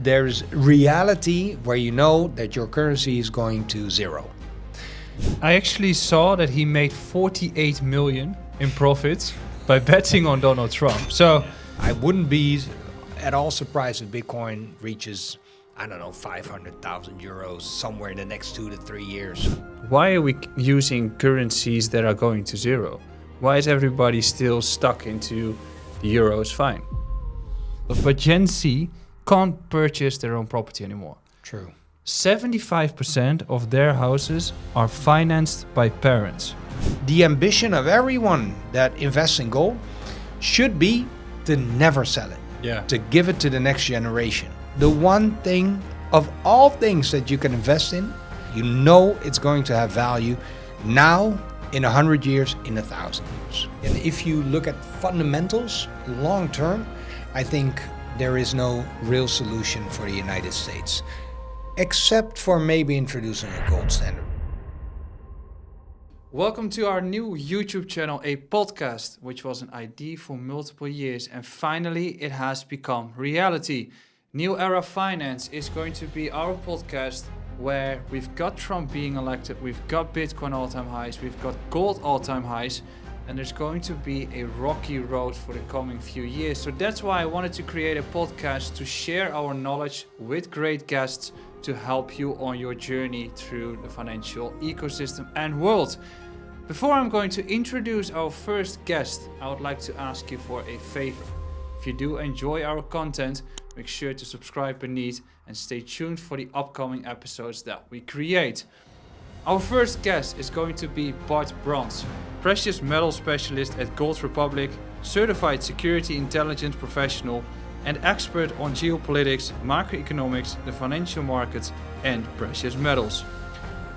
there's reality where you know that your currency is going to zero. I actually saw that he made 48 million in profits by betting on Donald Trump. So I wouldn't be at all surprised if Bitcoin reaches, 500,000 euros somewhere in the next 2 to 3 years. why are we using currencies that are going to zero? Why is everybody still stuck into the euro is fine? But Gen Z can't purchase their own property anymore. True. 75% of their houses are financed by parents. The ambition of everyone that invests in gold should be to never sell it. Yeah. To give it to the next generation. The one thing of all things that you can invest in, you know it's going to have value now, in 100 years, in 1,000 years. And if you look at fundamentals long term, I think there is no real solution for the United States, except for maybe introducing a gold standard. Welcome to our new YouTube channel, a podcast, which was an idea for multiple years, and finally it has become reality. New Era Finance is going to be our podcast where we've got Trump being elected, we've got Bitcoin all-time highs, we've got gold all-time highs, and there's going to be a rocky road for the coming few years. So that's why I wanted to create a podcast to share our knowledge with great guests to help you on your journey through the financial ecosystem and world. Before I'm going to introduce our first guest, I would like to ask you for a favor. If you do enjoy our content, make sure to subscribe beneath and stay tuned for the upcoming episodes that we create. Our first guest is going to be Bart Brands, precious metal specialist at Gold Republic, certified security intelligence professional, and expert on geopolitics, macroeconomics, the financial markets, and precious metals.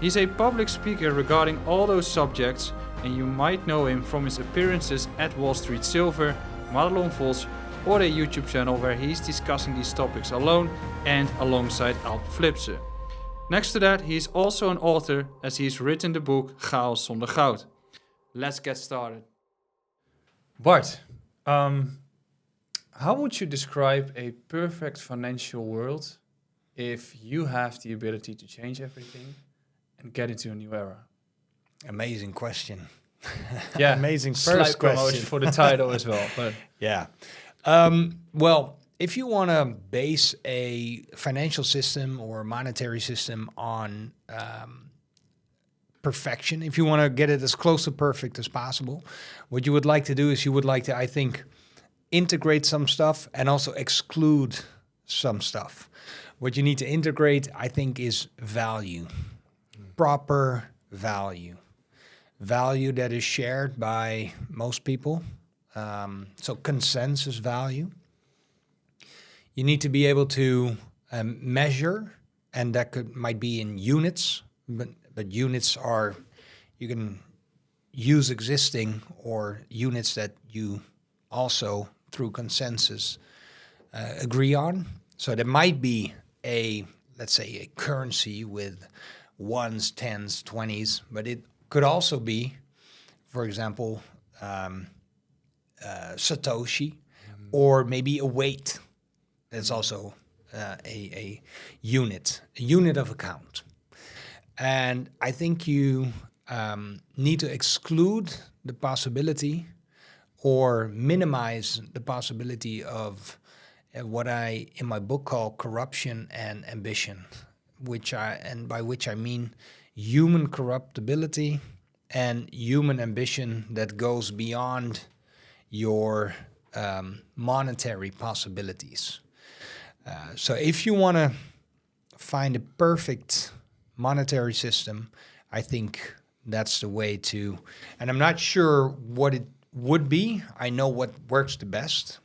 He's a public speaker regarding all those subjects, and you might know him from his appearances at Wall Street Silver, Madelon Vos, or a YouTube channel where he's discussing these topics alone and alongside Alp Flipse. Next to that, he's also an author, as he's written the book Goud, zonder Goud. Let's get started. Bart, how would you describe a perfect financial world if you have the ability to change everything and get into a new era? Amazing question. Yeah, amazing slight first promotion question for the title as well. But yeah. Well, if you want to base a financial system or a monetary system on perfection, if you want to get it as close to perfect as possible, what you would like to do is you would like to, I think, integrate some stuff and also exclude some stuff. What you need to integrate, I think, is value. Proper value. Value that is shared by most people. So consensus value. You need to be able to measure, and that might be in units, but units are, you can use existing or units that you also, through consensus, agree on. So there might be let's say a currency with ones, tens, 20s, but it could also be, for example, Satoshi, or maybe a weight. That's also a unit of account. And I think you need to exclude the possibility or minimize the possibility of what I, in my book, call corruption and ambition, by which I mean human corruptibility and human ambition that goes beyond your monetary possibilities. So if you want to find a perfect monetary system, I think that's the way to, and I'm not sure what it would be. I know what works the best,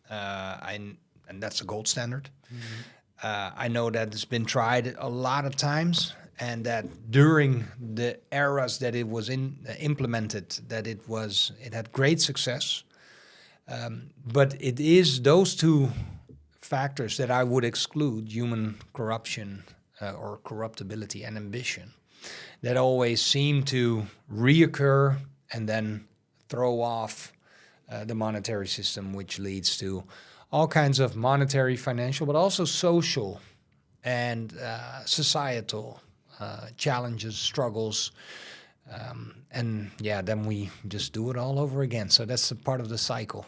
and that's a gold standard. Mm-hmm. I know that it's been tried a lot of times, and that during the eras that it was implemented, that it had great success. But it is those two factors that I would exclude: human corruption or corruptibility and ambition, that always seem to reoccur and then throw off the monetary system, which leads to all kinds of monetary, financial, but also social and societal challenges, struggles. And yeah, then we just do it all over again. So that's a part of the cycle.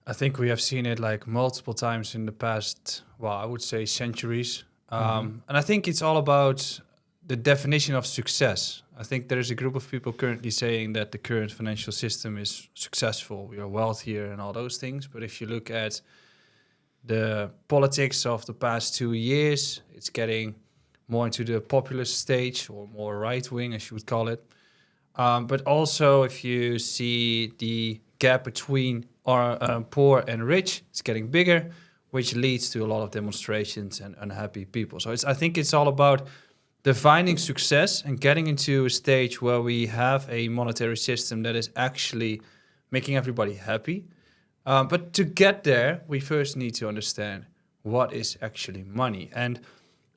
I think we have seen it like multiple times in the past, well, I would say centuries. And I think it's all about the definition of success. I think there is a group of people currently saying that the current financial system is successful, we are wealthier and all those things. But if you look at the politics of the past 2 years, it's getting more into the populist stage, or more right-wing, as you would call it. But also, if you see the gap between our poor and rich, it's getting bigger, which leads to a lot of demonstrations and unhappy people. So I think it's all about defining success and getting into a stage where we have a monetary system that is actually making everybody happy. But to get there, we first need to understand what is actually money. And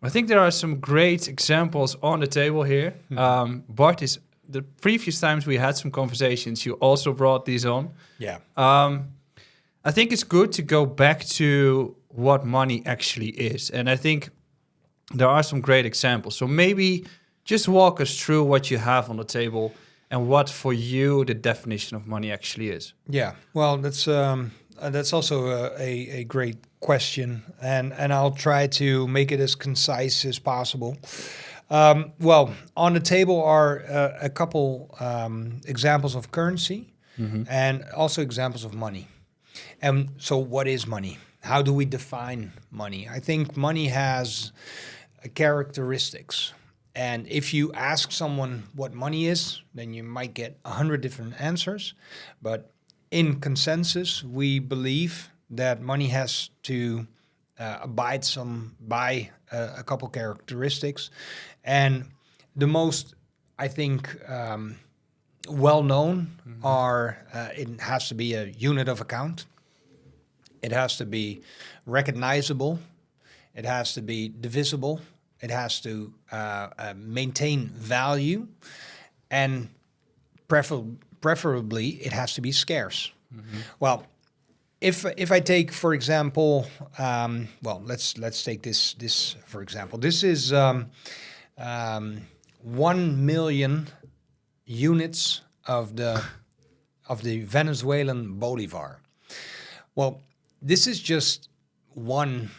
I think there are some great examples on the table here. Bart, the previous times we had some conversations, you also brought these on. Yeah. I think it's good to go back to what money actually is. And I think there are some great examples. So maybe just walk us through what you have on the table and what for you the definition of money actually is. Yeah, well, that's also a great question, and I'll try to make it as concise as possible. Well, on the table are a couple examples of currency and also examples of money. And so what is money? How do we define money? I think money has characteristics. And if you ask someone what money is, then you might get 100 different answers. But in consensus, we believe that money has to abide by a couple characteristics. And the most, I think, well-known are it has to be a unit of account. It has to be recognizable. It has to be divisible. It has to maintain value, and preferably it has to be scarce. Well, if I take, for example, well, let's take this for example. This is 1 million units of the Venezuelan bolivar. Well, this is just one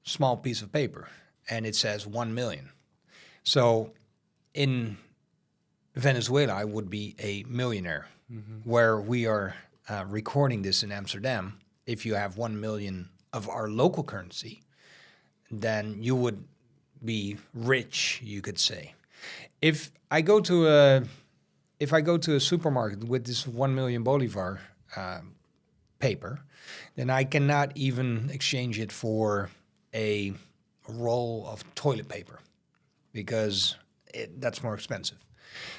small piece of paper, and it says 1 million. So in Venezuela, I would be a millionaire. Where we are recording this in Amsterdam, if you have 1 million of our local currency, then you would be rich, you could say. If I go to a supermarket with this 1 million bolivar paper, then I cannot even exchange it for a roll of toilet paper because that's more expensive.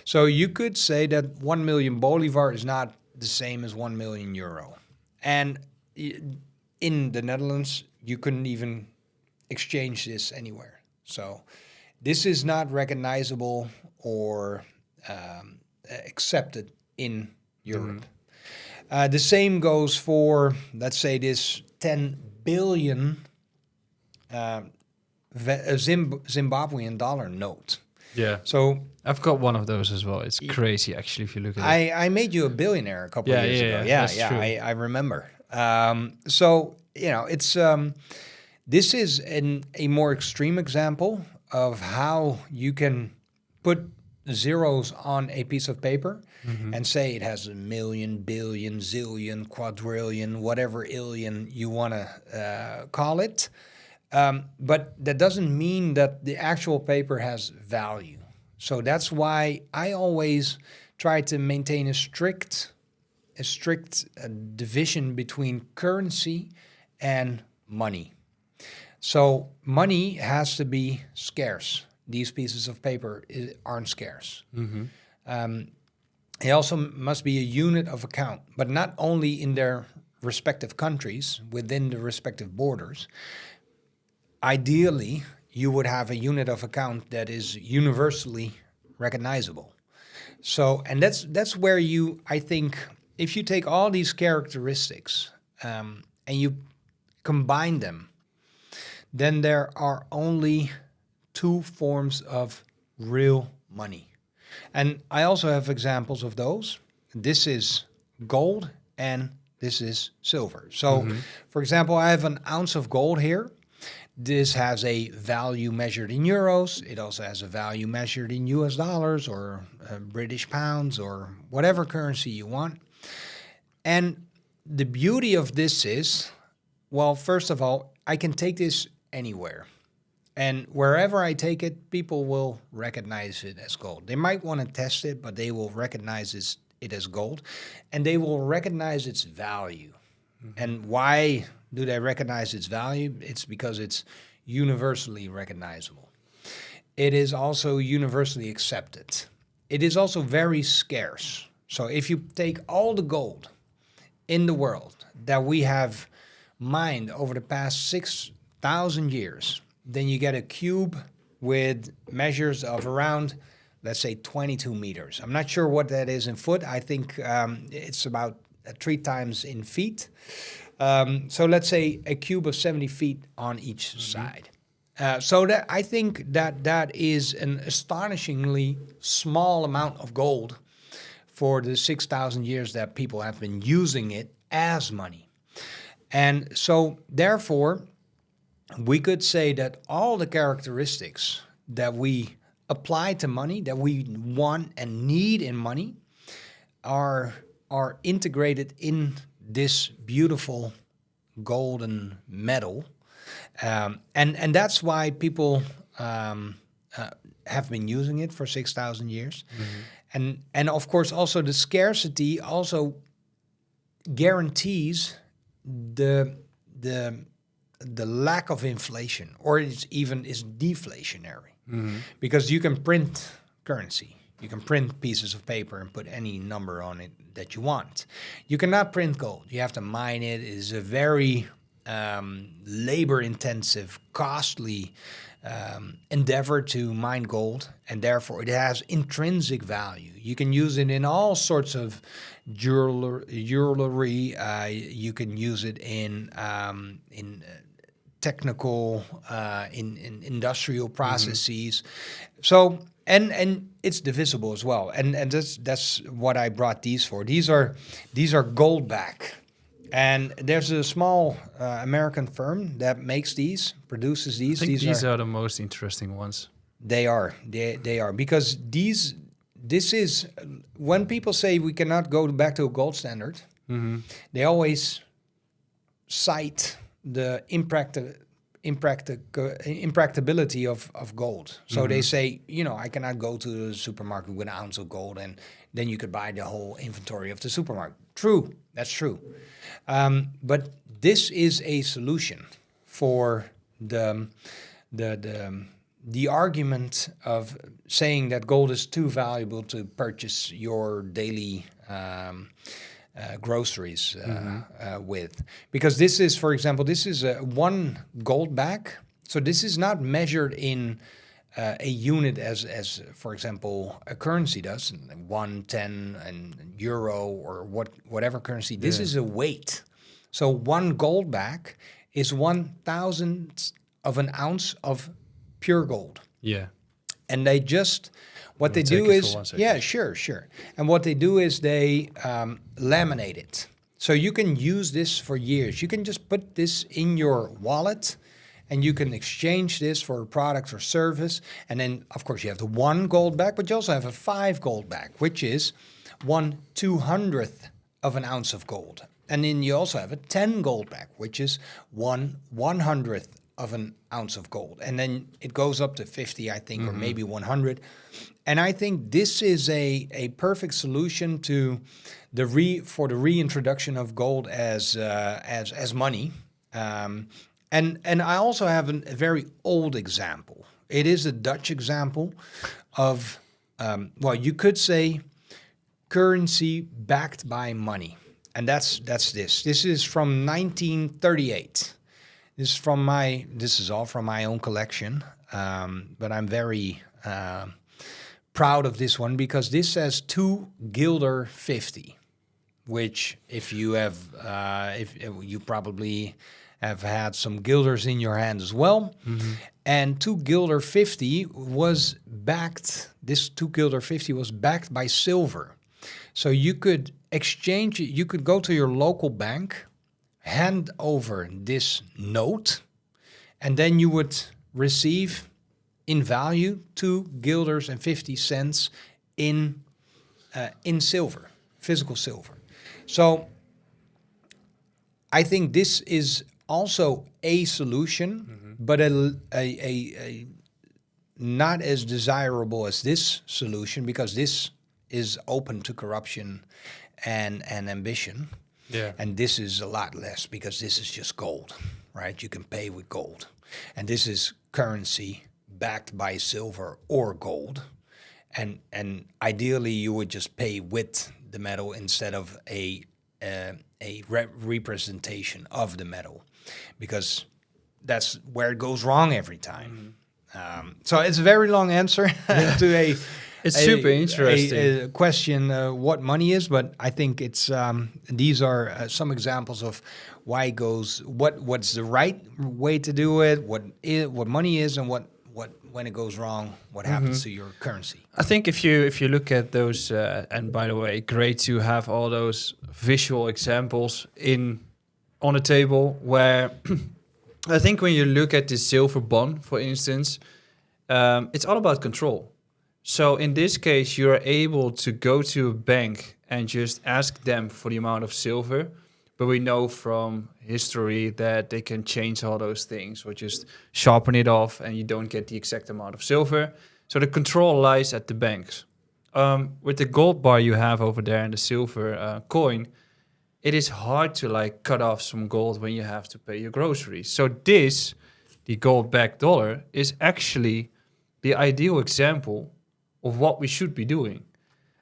So you could say that 1 million bolivar is not the same as 1 million euro. And in the Netherlands, you couldn't even exchange this anywhere. So this is not recognizable or accepted in Europe. The same goes for, let's say, this 10 billion Zimbabwean dollar note. Yeah. So I've got one of those as well. It's crazy, actually, if you look at it. I made you a billionaire a couple of years ago. That's true. I remember. So, it's this is a more extreme example of how you can put zeros on a piece of paper and say it has a million, billion, zillion, quadrillion, whatever illion you want to call it. But that doesn't mean that the actual paper has value. So that's why I always try to maintain a strict division between currency and money. So money has to be scarce. These pieces of paper aren't scarce. It also must be a unit of account, but not only in their respective countries, within the respective borders. Ideally, you would have a unit of account that is universally recognizable. So, and that's where I think, if you take all these characteristics and you combine them, then there are only two forms of real money. And I also have examples of those. This is gold and this is silver. So, for example, I have an ounce of gold here. This has a value measured in euros. It also has a value measured in US dollars or British pounds or whatever currency you want. And the beauty of this is, well, first of all, I can take this anywhere. And wherever I take it, people will recognize it as gold. They might want to test it, but they will recognize it as gold. And they will recognize its value. And why do they recognize its value? It's because it's universally recognizable. It is also universally accepted. It is also very scarce. So if you take all the gold in the world that we have mined over the past 6,000 years, then you get a cube with measures of around, let's say, 22 meters. I'm not sure what that is in foot. I think it's about 3 times in feet. So let's say a cube of 70 feet on each side. So that I think that is an astonishingly small amount of gold for the 6,000 years that people have been using it as money. And so therefore, we could say that all the characteristics that we apply to money, that we want and need in money, are integrated in this beautiful golden metal. And that's why people have been using it for 6,000 years. And of course, also the scarcity also guarantees the lack of inflation, or it's even is deflationary, because you can print currency. You can print pieces of paper and put any number on it that you want. You cannot print gold. You have to mine it. It is a very labor-intensive, costly endeavor to mine gold, and therefore it has intrinsic value. You can use it in all sorts of jewelry. You can use it in technical, in industrial processes. So and it's divisible as well. And that's what I brought these for. These are gold back. And there's a small American firm that makes these, produces these. I think these are the most interesting ones. They are. They are. Because this is, when people say we cannot go back to a gold standard, they always cite the impracticability of gold. So they say, I cannot go to the supermarket with an ounce of gold and then you could buy the whole inventory of the supermarket. True, that's true. But this is a solution for the argument of saying that gold is too valuable to purchase your daily groceries with. Because this is, for example, this is one gold back. So this is not measured in a unit as, for example, a currency does, 1, 10, and euro or whatever currency. This is a weight. So one gold back is 1,000th of an ounce of pure gold. Yeah. And they just, what they do is, sure. And what they do is they laminate it. So you can use this for years. You can just put this in your wallet and you can exchange this for a product or service. And then, of course, you have the 1 gold back, but you also have a 5 gold back, which is 1/200th of an ounce of gold. And then you also have a 10 gold back, which is 1/100th of an ounce of gold. And then it goes up to 50, I think, or maybe 100. And I think this is a perfect solution to the reintroduction of gold as money. And I also have a very old example. It is a Dutch example of, you could say currency backed by money. And that's this. This is from 1938. This is all from my own collection. But I'm very proud of this one because this says 2 guilder 50, which if you have, if you probably have had some guilders in your hand as well. And 2 guilder 50 was backed, this 2 guilder 50 was backed by silver. So you could exchange it, you could go to your local bank, hand over this note, and then you would receive in value 2 guilders and 50 cents in silver, physical silver. So I think this is also a solution, but a not as desirable as this solution, because this is open to corruption and ambition. Yeah. And this is a lot less, because this is just gold, right? You can pay with gold. And this is currency backed by silver or gold. And ideally, you would just pay with the metal instead of a representation of the metal, because that's where it goes wrong every time. So it's a very long answer to a It's super interesting. a question what money is, but I think it's these are some examples of why it goes, what's the right way to do it, what money is, and what when it goes wrong, what happens to your currency. I think if you look at those, and by the way, great to have all those visual examples on a table. Where I think when you look at the silver bond, for instance, it's all about control. So in this case, you're able to go to a bank and just ask them for the amount of silver. But we know from history that they can change all those things, or just sharpen it off, and you don't get the exact amount of silver. So the control lies at the banks. With the gold bar you have over there and the silver coin, it is hard to cut off some gold when you have to pay your groceries. So the gold-backed dollar, is actually the ideal example of what we should be doing.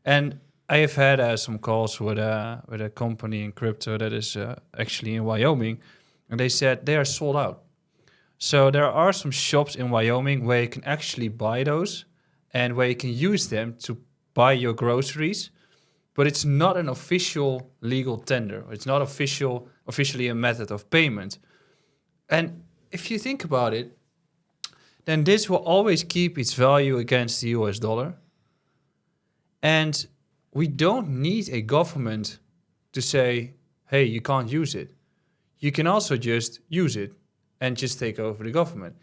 And I have had some calls with a company in crypto that is actually in Wyoming, and they said they are sold out. So there are some shops in Wyoming where you can actually buy those, and where you can use them to buy your groceries, but it's not an official legal tender. It's not officially a method of payment. And if you think about it, then this will always keep its value against the US dollar. And we don't need a government to say, hey, you can't use it. You can also just use it and just take over the government.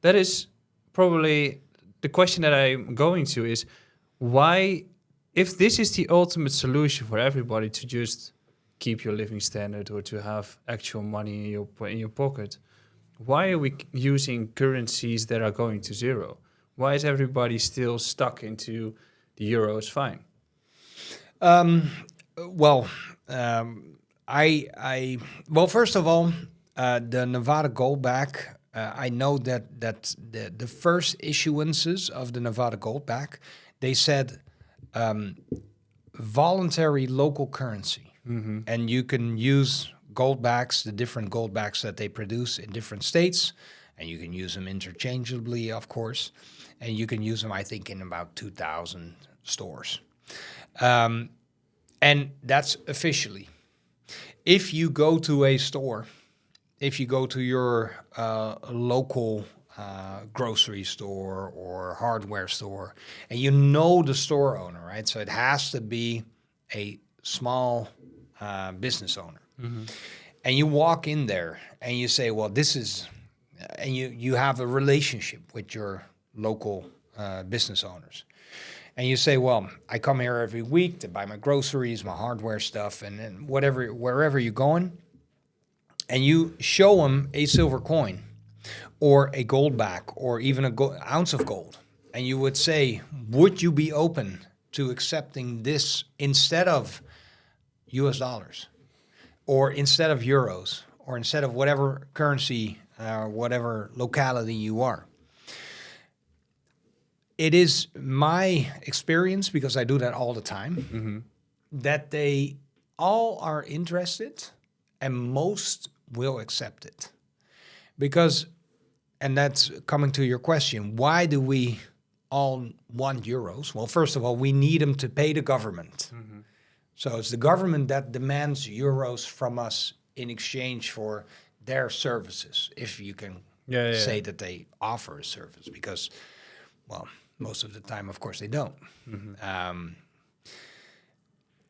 That is probably the question that I'm going to is, why, if this is the ultimate solution for everybody to just keep your living standard or to have actual money in your pocket, why are we using currencies that are going to zero? Why is everybody still stuck into the euro is fine? First of all, the Nevada Gold back, I know that the first issuances of the Nevada Gold back, they said voluntary local currency. And you can use gold backs, the different gold backs that they produce in different states, and you can use them interchangeably, of course, and you can use them, I think, in about 2,000 stores. And that's officially. If you go to a store, if you go to your local grocery store or hardware store, and you know the store owner, right? So it has to be a small business owner. And you walk in there and you say, well, this is, and you have a relationship with your local business owners. And you say, well, I come here every week to buy my groceries, my hardware stuff, and then wherever you're going. And you show them a silver coin or a gold back or even an ounce of gold. And you would say, would you be open to accepting this instead of US dollars or instead of euros or instead of whatever currency or whatever locality you are? It is my experience, because I do that all the time, that they all are interested and most will accept it. Because, and that's coming to your question, why do we all want euros? Well, first of all, we need them to pay the government. So it's the government that demands euros from us in exchange for their services, if you can say that they offer a service, because, well, most of the time, of course, they don't.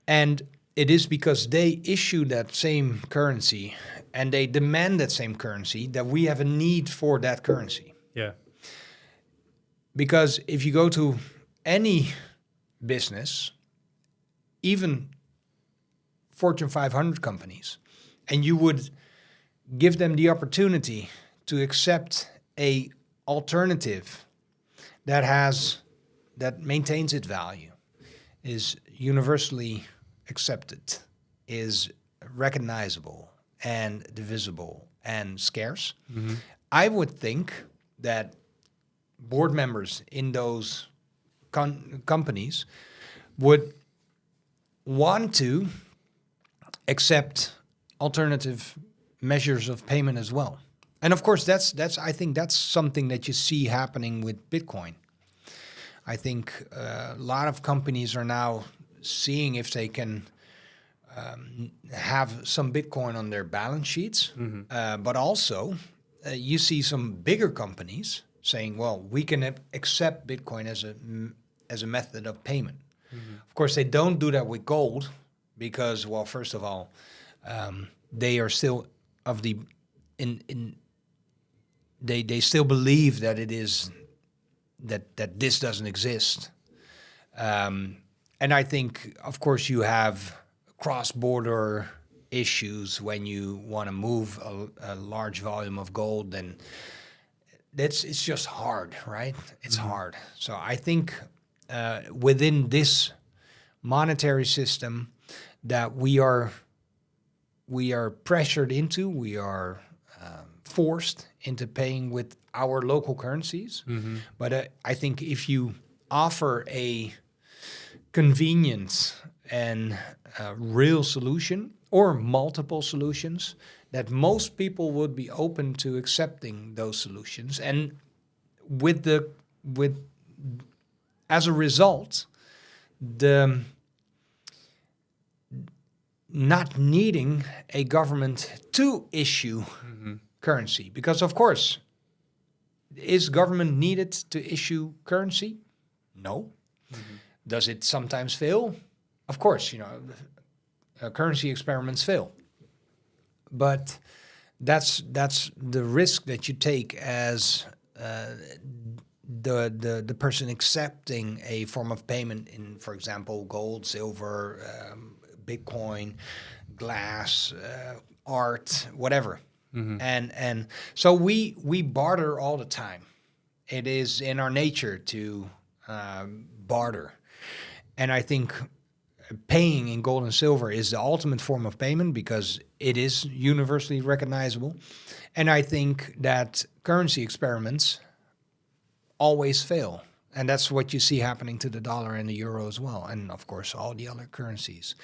And it is because they issue that same currency and they demand that same currency that we have a need for that currency. Yeah. Because if you go to any business, even Fortune 500 companies, and you would give them the opportunity to accept a alternative that maintains its value, is universally accepted, is recognizable and divisible and scarce, I would think that board members in those companies would want to accept alternative measures of payment as well. And of course, I think that's something that you see happening with Bitcoin. I think a lot of companies are now seeing if they can have some Bitcoin on their balance sheets, but also you see some bigger companies saying, well, we can accept Bitcoin as a method of payment. Of course, they don't do that with gold because, well, first of all, they are still of the they still believe that it is that this doesn't exist. And I think, of course, you have cross-border issues when you want to move a large volume of gold, then it's just hard, right? It's hard. So I think within this monetary system that we are pressured into, we are forced into paying with our local currencies. But I think if you offer a convenient and real solution or multiple solutions, that most people would be open to accepting those solutions, and as a result, the not needing a government to issue currency, because of course, is government needed to issue currency? No. Does it sometimes fail? Of course, currency experiments fail. But that's the risk that you take as the person accepting a form of payment in, for example, gold, silver, Bitcoin, glass, art, whatever. And so we barter all the time. It is in our nature to barter. And I think paying in gold and silver is the ultimate form of payment because it is universally recognizable. And I think that currency experiments always fail. And that's what you see happening to the dollar and the euro as well. And of course, all the other currencies.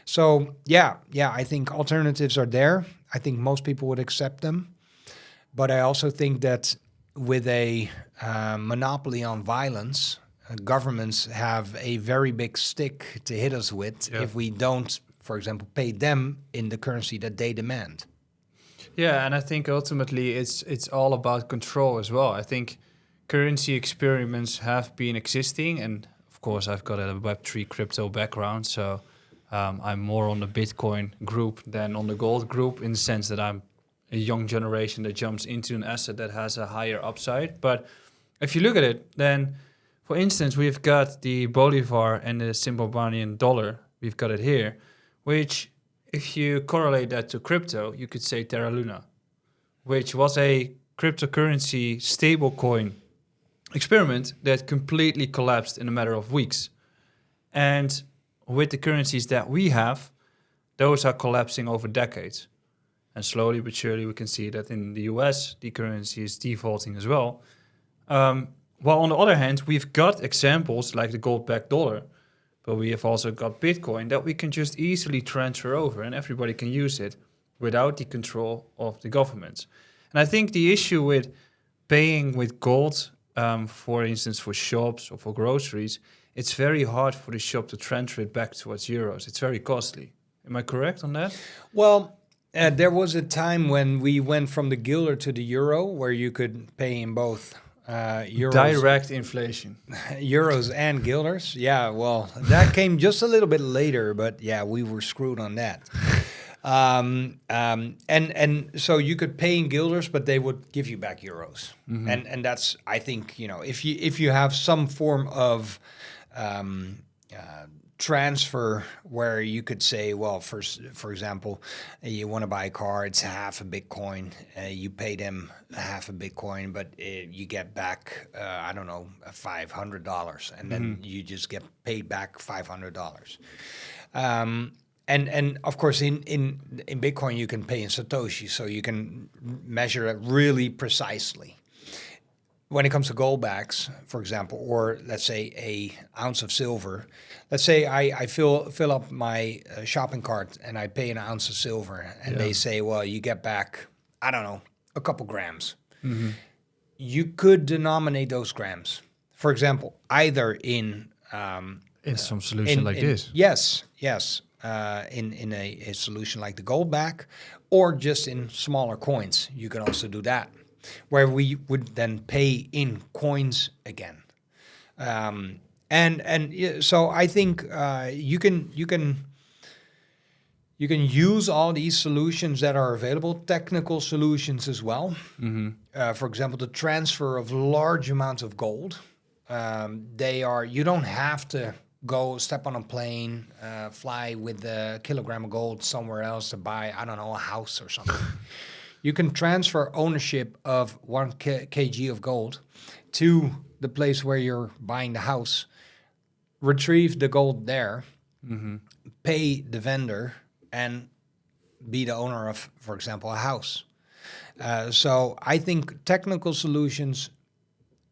So yeah, I think alternatives are there. I think most people would accept them. But I also think that with a monopoly on violence, governments have a very big stick to hit us with if we don't, for example, pay them in the currency that they demand. Yeah, and I think ultimately it's all about control as well. I think currency experiments have been existing, and of course I've got a Web3 crypto background, so I'm more on the Bitcoin group than on the gold group, in the sense that I'm a young generation that jumps into an asset that has a higher upside. But if you look at it, then for instance, we've got the Bolivar and the Zimbabwean dollar. We've got it here, which if you correlate that to crypto, you could say Terra Luna, which was a cryptocurrency stablecoin experiment that completely collapsed in a matter of weeks. And with the currencies that we have, those are collapsing over decades. And slowly but surely we can see that in the US, the currency is defaulting as well. While on the other hand, we've got examples like the gold-backed dollar, but we have also got Bitcoin that we can just easily transfer over and everybody can use it without the control of the governments. And I think the issue with paying with gold, for instance, for shops or for groceries, it's very hard for the shop to transfer it back towards euros. It's very costly. Am I correct on that? Well, There was a time when we went from the guilder to the euro, where you could pay in both euros, Direct inflation. euros and guilders. Yeah, well, that came just a little bit later, but yeah, we were screwed on that. And so you could pay in guilders, but they would give you back euros. And that's, I think, if you have some form of transfer where you could say, well, for example, you want to buy a car, it's half a Bitcoin, you pay them half a Bitcoin, but you get back, I don't know, $500, and then you just get paid back $500. And of course, in Bitcoin, you can pay in Satoshi, so you can measure it really precisely. When it comes to gold backs, for example, or let's say a ounce of silver, let's say I fill up my shopping cart and I pay an ounce of silver, and they say, well, you get back, I don't know, a couple grams. You could denominate those grams, for example, either in some solution like this. Yes. In a solution like the gold back, or just in smaller coins. You can also do that, where we would then pay in coins again. So I think you can use all these solutions that are available, technical solutions as well. For example, the transfer of large amounts of gold. You don't have to go step on a plane, fly with a kilogram of gold somewhere else to buy, I don't know, a house or something. You can transfer ownership of 1 kg of gold to the place where you're buying the house, retrieve the gold there, pay the vendor, and be the owner of, for example, a house. So I think technical solutions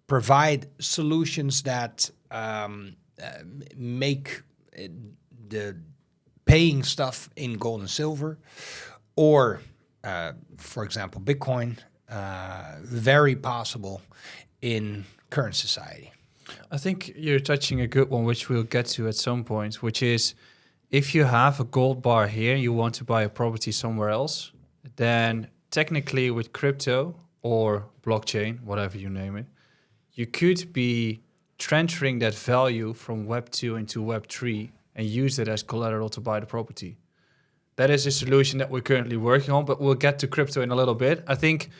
provide solutions that make the paying stuff in gold and silver, or for example, Bitcoin, very possible in current society. I think you're touching a good one, which we'll get to at some point, which is if you have a gold bar here, you want to buy a property somewhere else, then technically with crypto or blockchain, whatever you name it, you could be transferring that value from Web 2 into Web 3 and use it as collateral to buy the property. That is a solution that we're currently working on, but we'll get to crypto in a little bit. I think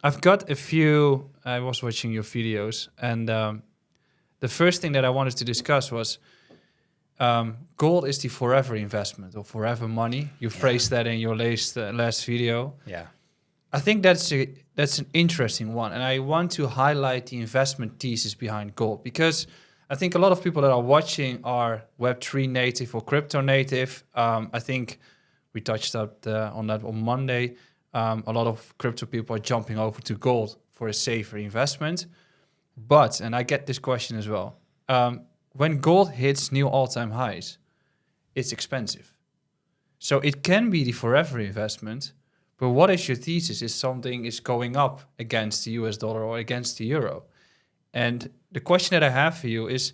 I've got a few, I was watching your videos, and the first thing that I wanted to discuss was gold is the forever investment or forever money. You phrased that in your last video. Yeah. I think that's an interesting one, and I want to highlight the investment thesis behind gold, because I think a lot of people that are watching are Web3 native or crypto native. I think we touched up on that on Monday. A lot of crypto people are jumping over to gold for a safer investment. But, and I get this question as well, when gold hits new all-time highs, it's expensive. So it can be the forever investment, but what is your thesis if something is going up against the US dollar or against the euro? And the question that I have for you is,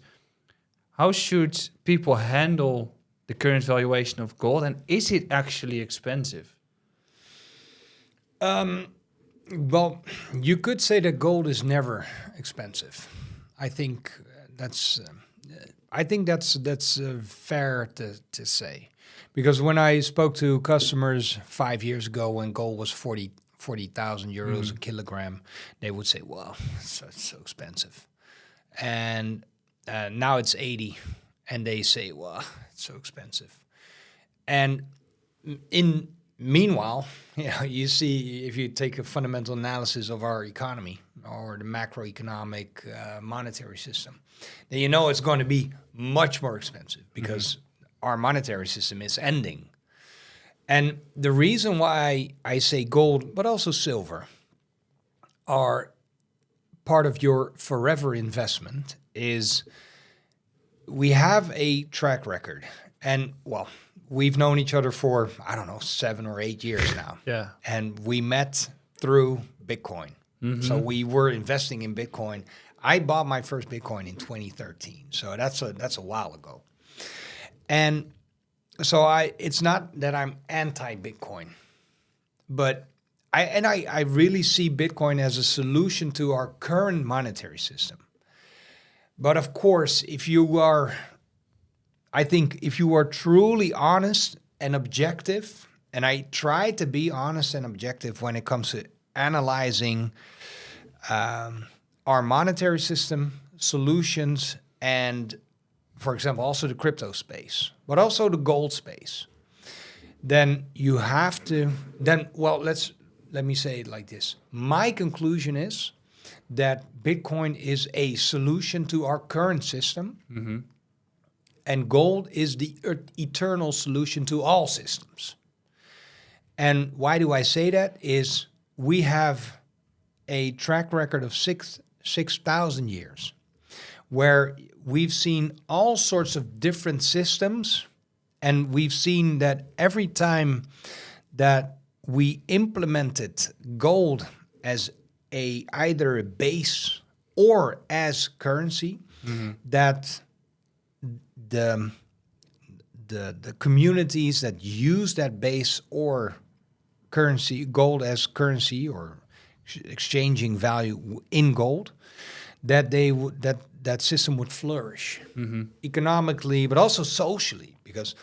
how should people handle the current valuation of gold, and is it actually expensive? Well, you could say that gold is never expensive. I think that's fair to say, because when I spoke to customers 5 years ago when gold was 40,000 euros a kilogram, they would say, "Well, it's so expensive," and now it's 80, and they say, "Well, it's so expensive," and meanwhile, you see, if you take a fundamental analysis of our economy or the macroeconomic monetary system, then you know it's going to be much more expensive because our monetary system is ending. And the reason why I say gold, but also silver, are part of your forever investment is we have a track record. And, well, we've known each other for, I don't know, 7 or 8 years now. Yeah. And we met through Bitcoin. So we were investing in Bitcoin. I bought my first Bitcoin in 2013. So that's a while ago. And so it's not that I'm anti-Bitcoin. but I really see Bitcoin as a solution to our current monetary system. But of course, if you are truly honest and objective, and I try to be honest and objective when it comes to analyzing our monetary system, solutions, and, for example, also the crypto space, but also the gold space, then you have to, let me say it like this. My conclusion is that Bitcoin is a solution to our current system, and gold is the eternal solution to all systems. And why do I say that? Is we have a track record of 6,000 years where we've seen all sorts of different systems, and we've seen that every time that we implemented gold as either a base or as currency, that the communities that use that base or currency, gold as currency or exchanging value in gold, that system would flourish economically, but also socially, because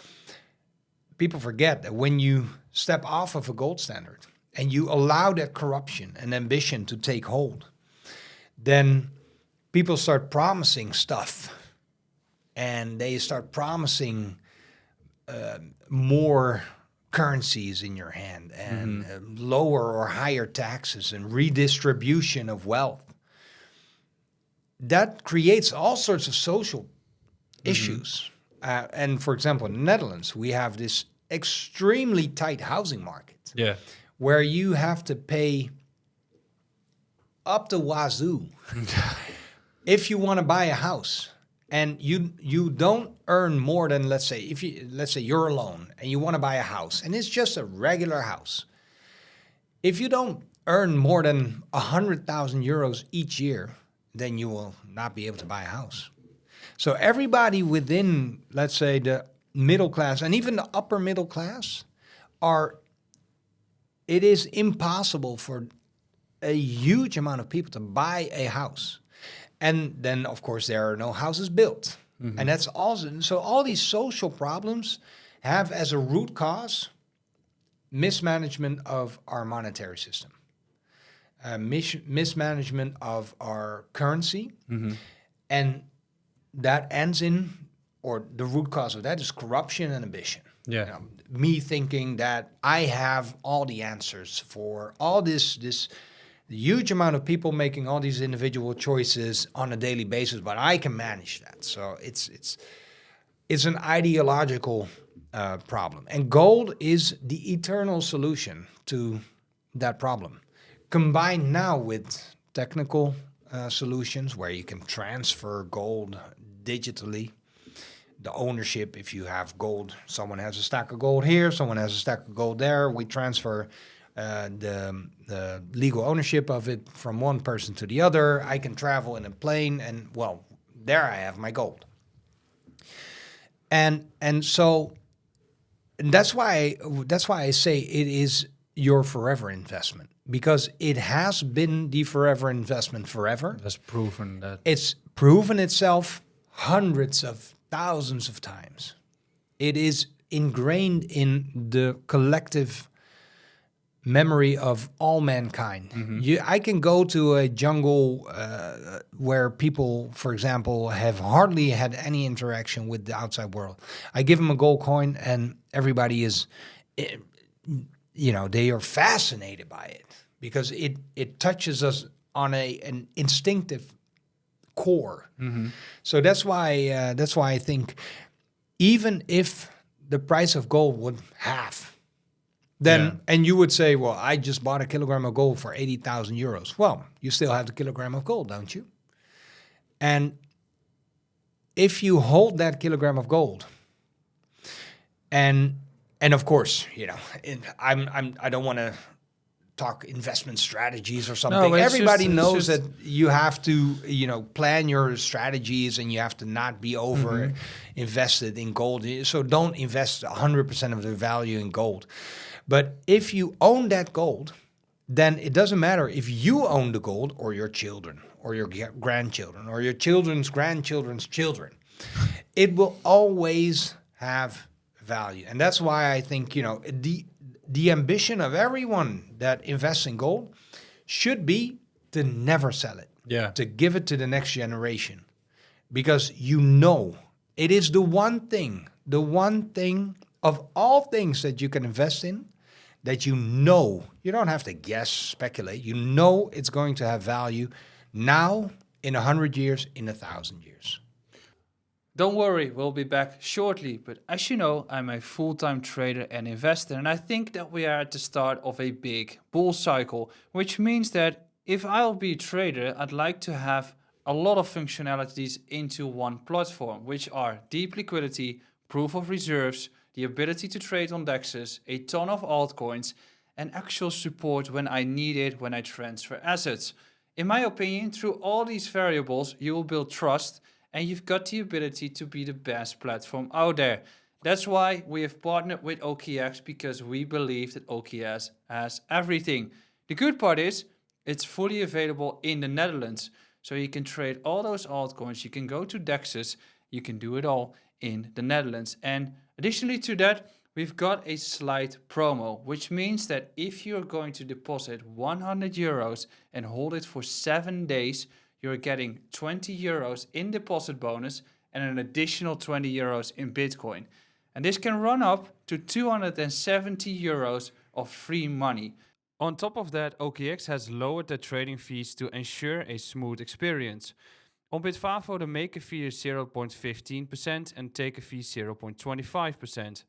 people forget that when you step off of a gold standard and you allow that corruption and ambition to take hold, then people start promising stuff, and they start promising more currencies in your hand, and lower or higher taxes and redistribution of wealth. That creates all sorts of social issues. And for example, in the Netherlands, we have this extremely tight housing market, where you have to pay up the wazoo if you want to buy a house, and you don't earn more than, let's say you're alone and you want to buy a house, and it's just a regular house. If you don't earn more than 100,000 euros each year, then you will not be able to buy a house. So everybody within, let's say, the middle class and even the upper middle class it is impossible for a huge amount of people to buy a house. And then, of course, there are no houses built. And that's also, so all these social problems have as a root cause mismanagement of our monetary system, mismanagement of our currency. And that ends in, or the root cause of that is corruption and ambition. You know, me thinking that I have all the answers for all this huge amount of people making all these individual choices on a daily basis, but I can manage that. So it's an ideological problem. And gold is the eternal solution to that problem. Combined now with technical solutions where you can transfer gold digitally, the ownership, if you have gold, someone has a stack of gold here, someone has a stack of gold there, we transfer the legal ownership of it from one person to the other. I can travel in a plane, and well, there I have my gold. And so that's why I say it is your forever investment, because it has been the forever investment forever. That's proven that. It's proven itself hundreds of thousands of times. It is ingrained in the collective memory of all mankind. I can go to a jungle where people, for example, have hardly had any interaction with the outside world. I give them a gold coin, and everybody is, they are fascinated by it, because it touches us on an instinctive core. So that's why I think even if the price of gold would halve, then and you would say, well, I just bought a kilogram of gold for 80,000 euros. Well, you still have the kilogram of gold, don't you? And if you hold that kilogram of gold, and of course, I don't want to talk investment strategies or something. No, everybody knows that you have to, plan your strategies, and you have to not be over invested in gold. So don't invest 100% of the value in gold. But if you own that gold, then it doesn't matter if you own the gold or your children or your grandchildren or your children's grandchildren's children. It will always have value. And that's why I think, the ambition of everyone that invests in gold should be to never sell it. Yeah. To give it to the next generation. Because it is the one thing of all things that you can invest in that you don't have to guess, speculate, it's going to have value now, in 100 years, in 1,000 years. Don't worry, we'll be back shortly. But as you know, I'm a full-time trader and investor, and I think that we are at the start of a big bull cycle, which means that if I'll be a trader, I'd like to have a lot of functionalities into one platform, which are deep liquidity, proof of reserves, the ability to trade on DEXs, a ton of altcoins, and actual support when I need it when I transfer assets. In my opinion, through all these variables, you will build trust and you've got the ability to be the best platform out there. That's why we have partnered with OKX, because we believe that OKX has everything. The good part is it's fully available in the Netherlands. So you can trade all those altcoins, you can go to DEXs, you can do it all in the Netherlands. And additionally to that, we've got a slight promo, which means that if you're going to deposit 100 euros and hold it for 7 days, you're getting 20 euros in deposit bonus and an additional 20 euros in Bitcoin. And this can run up to 270 euros of free money. On top of that, OKX has lowered their trading fees to ensure a smooth experience. On Bitvavo, the maker fee is 0.15% and taker fee 0.25%.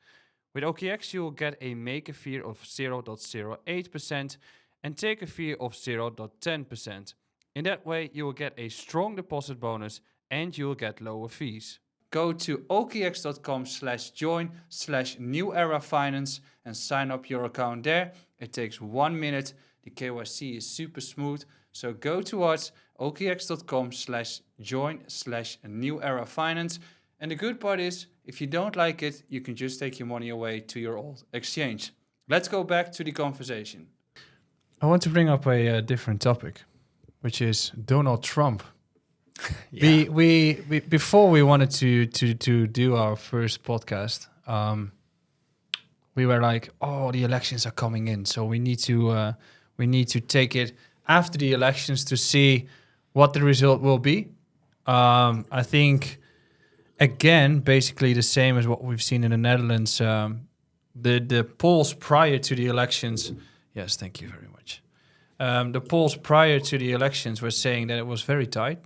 With OKX, you will get a maker fee of 0.08% and taker fee of 0.10%. In that way, you will get a strong deposit bonus and you will get lower fees. Go to okx.com/join/newerafinance and sign up your account there. It takes 1 minute. The KYC is super smooth. So go towards okx.com/join/newerafinance. And the good part is, if you don't like it, you can just take your money away to your old exchange. Let's go back to the conversation. I want to bring up a different topic, which is Donald Trump. Yeah. We before we wanted to do our first podcast, we were like, oh, the elections are coming in, so we need to take it after the elections to see what the result will be. I think, again, basically the same as what we've seen in the Netherlands. The polls prior to the elections, yes, thank you very much. The polls prior to the elections were saying that it was very tight.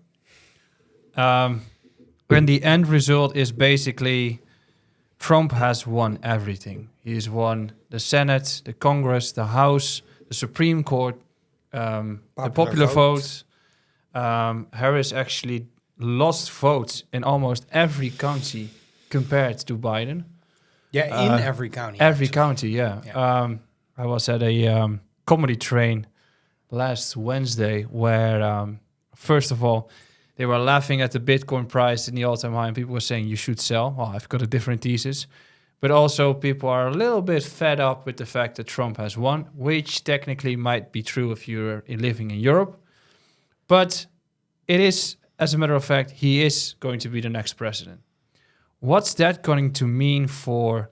When the end result is basically Trump has won everything. He's won the Senate, the Congress, the House, the Supreme Court, the popular vote. Harris actually lost votes in almost every county compared to Biden. Yeah, in every county. Every county, yeah. I was at a comedy train last Wednesday where, first of all, they were laughing at the Bitcoin price in the all-time high, and people were saying you should sell. Well, I've got a different thesis. But also people are a little bit fed up with the fact that Trump has won, which technically might be true if you're living in Europe. But it is, as a matter of fact, he is going to be the next president. What's that going to mean for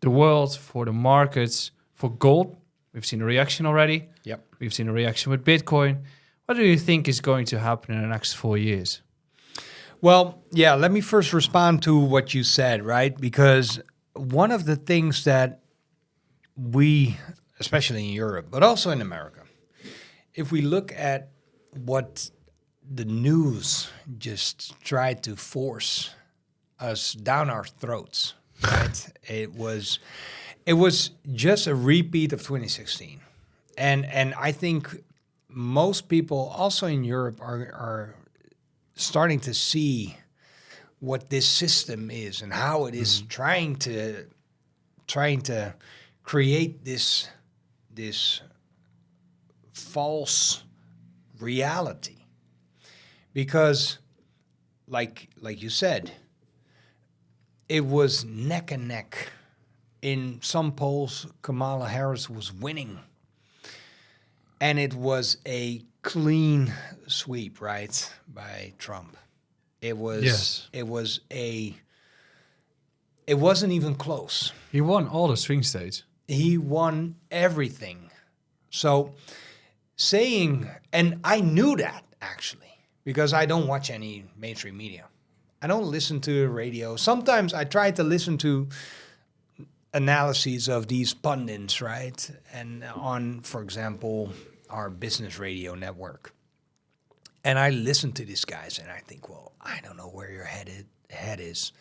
the world, for the markets, for gold? We've seen a reaction already. Yep. We've seen a reaction with Bitcoin. What do you think is going to happen in the next 4 years? Well, yeah, let me first respond to what you said, right? Because one of the things that we, especially in Europe, but also in America, if we look at what the news just tried to force us down our throats, right? It was just a repeat of 2016. And I think most people also in Europe are starting to see what this system is and how it is trying to create this false reality. Because like you said, it was neck and neck in some polls, Kamala Harris was winning. And it was a clean sweep, right, by Trump. It was. Yes. It wasn't even close. He won all the swing states. He won everything. So saying, and I knew that actually, because I don't watch any mainstream media. I don't listen to the radio. Sometimes I try to listen to analyses of these pundits, right? And on, for example, our business radio network. And I listen to these guys and I think, well, I don't know where your head is.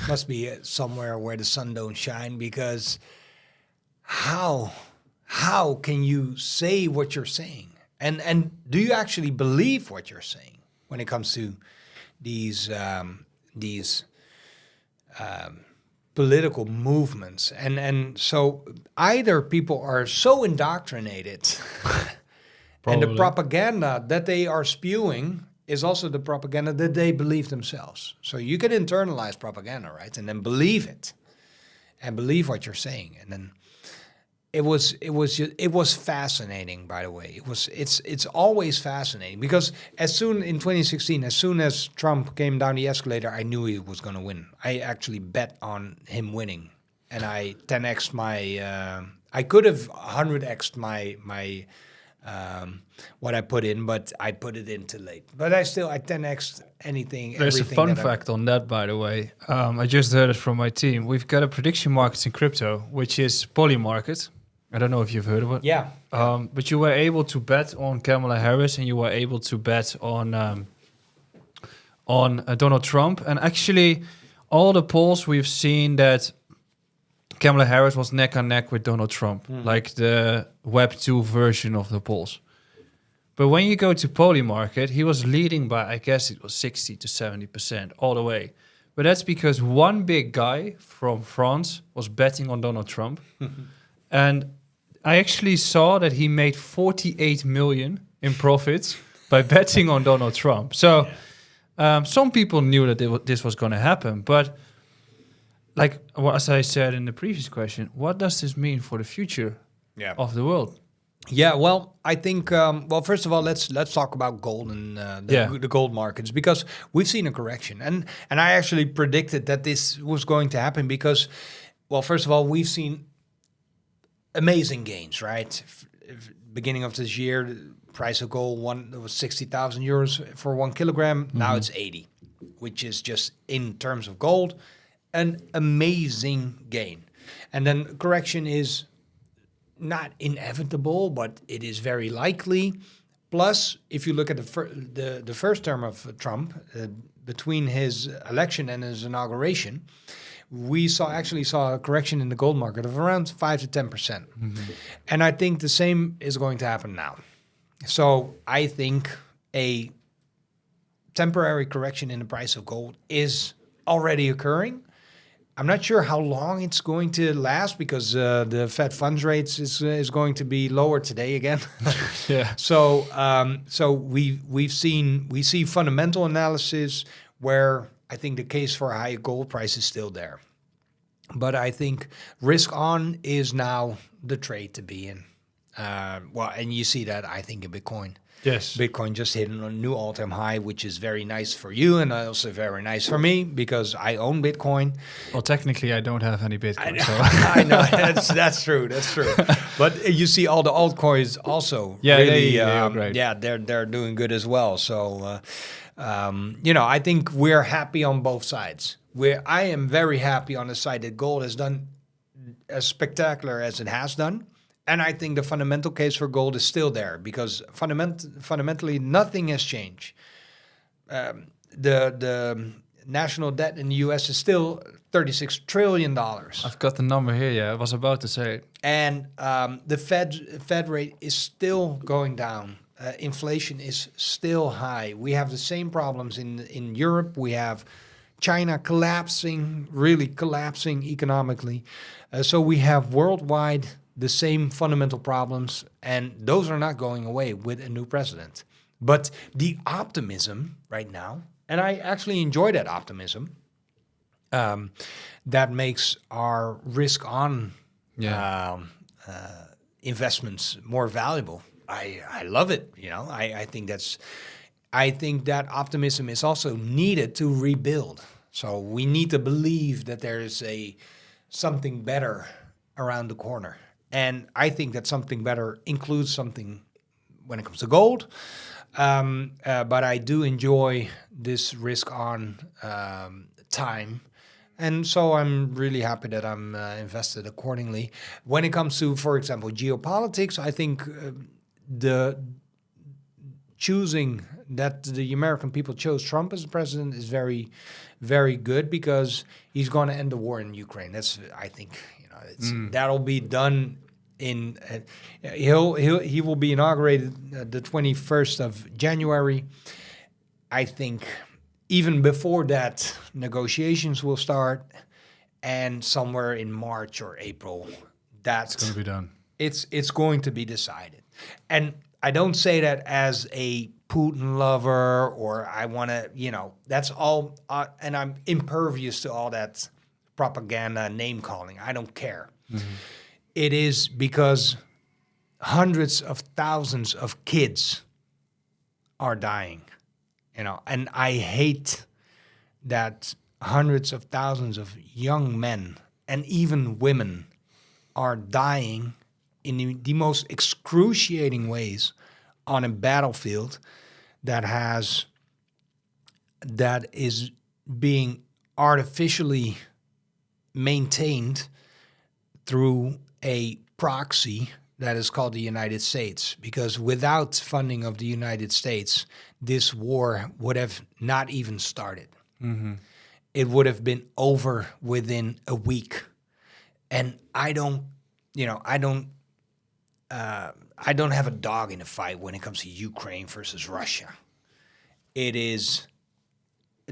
Must be somewhere where the sun don't shine, because how can you say what you're saying? And do you actually believe what you're saying when it comes to these political movements? And so either people are so indoctrinated and the propaganda that they are spewing is also the propaganda that they believe themselves. So you can internalize propaganda, right? And then believe it and believe what you're saying. And then it was fascinating, by the way. It's always fascinating, because in 2016, as soon as Trump came down the escalator, I knew he was going to win. I actually bet on him winning, and I 10x'd my. I could have 100x'd my what I put in, but I put it in too late. But I 10x'd anything. There's a fun fact on that, by the way. I just heard it from my team. We've got a prediction markets in crypto, which is Polymarket. I don't know if you've heard of it. Yeah. But you were able to bet on Kamala Harris, and you were able to bet on Donald Trump. And actually, all the polls we've seen that Kamala Harris was neck and neck with Donald Trump, like the Web 2 version of the polls. But when you go to Polymarket, he was leading by, I guess it was 60 to 70% all the way. But that's because one big guy from France was betting on Donald Trump. And I actually saw that he made 48 million in profits by betting on Donald Trump. So some people knew that this was going to happen. But like as I said in the previous question, what does this mean for the future of the world? Yeah, well, I think, first of all, let's talk about gold and the gold markets, because we've seen a correction. And I actually predicted that this was going to happen because, well, first of all, we've seen amazing gains, right? Beginning of this year, the price of gold was 60,000 euros for 1 kilogram. Now it's 80, which is just, in terms of gold, an amazing gain. And then correction is not inevitable, but it is very likely. Plus, if you look at the first term of Trump, between his election and his inauguration, we saw a correction in the gold market of around 5 to 10%. And I think the same is going to happen now. So I think a temporary correction in the price of gold is already occurring. I'm not sure how long it's going to last, because the Fed funds rates is going to be lower today again. So we see fundamental analysis where I think the case for a high gold price is still there. But I think risk on is now the trade to be in. And you see that, I think, in Bitcoin. Yes. Bitcoin just hit a new all-time high, which is very nice for you and also very nice for me, because I own Bitcoin. Well, technically, I don't have any Bitcoin. I know. That's true. But you see all the altcoins also. Yeah, really, they are great. Yeah, they're doing good as well. So, I think we're happy on both sides. I am very happy on the side that gold has done as spectacular as it has done. And I think the fundamental case for gold is still there, because fundamentally nothing has changed. The national debt in the U.S. is still $36 trillion. I've got the number here, yeah. I was about to say it. And the Fed rate is still going down. Inflation is still high. We have the same problems in Europe. We have China really collapsing economically. So we have worldwide the same fundamental problems, and those are not going away with a new president. But the optimism right now, and I actually enjoy that optimism, that makes our risk on Yeah. investments more valuable. I love it. I think that optimism is also needed to rebuild. So we need to believe that there is something better around the corner. And I think that something better includes something when it comes to gold. But I do enjoy this risk on time. And so I'm really happy that I'm invested accordingly. When it comes to, for example, geopolitics, I think the choosing that the American people chose Trump as president is very, very good, because he's going to end the war in Ukraine. I think, that'll be done in. He will be inaugurated the 21st of January. I think even before that, negotiations will start, and somewhere in March or April, It's going to be done. It's going to be decided. And I don't say that as a Putin lover, or I want to, that's all, and I'm impervious to all that propaganda, name calling. I don't care. Mm-hmm. It is because hundreds of thousands of kids are dying, and I hate that hundreds of thousands of young men and even women are dying in the most excruciating ways on a battlefield that is being artificially maintained through a proxy that is called the United States. Because without funding of the United States, this war would have not even started. Mm-hmm. It would have been over within a week. And I don't have a dog in the fight when it comes to Ukraine versus Russia.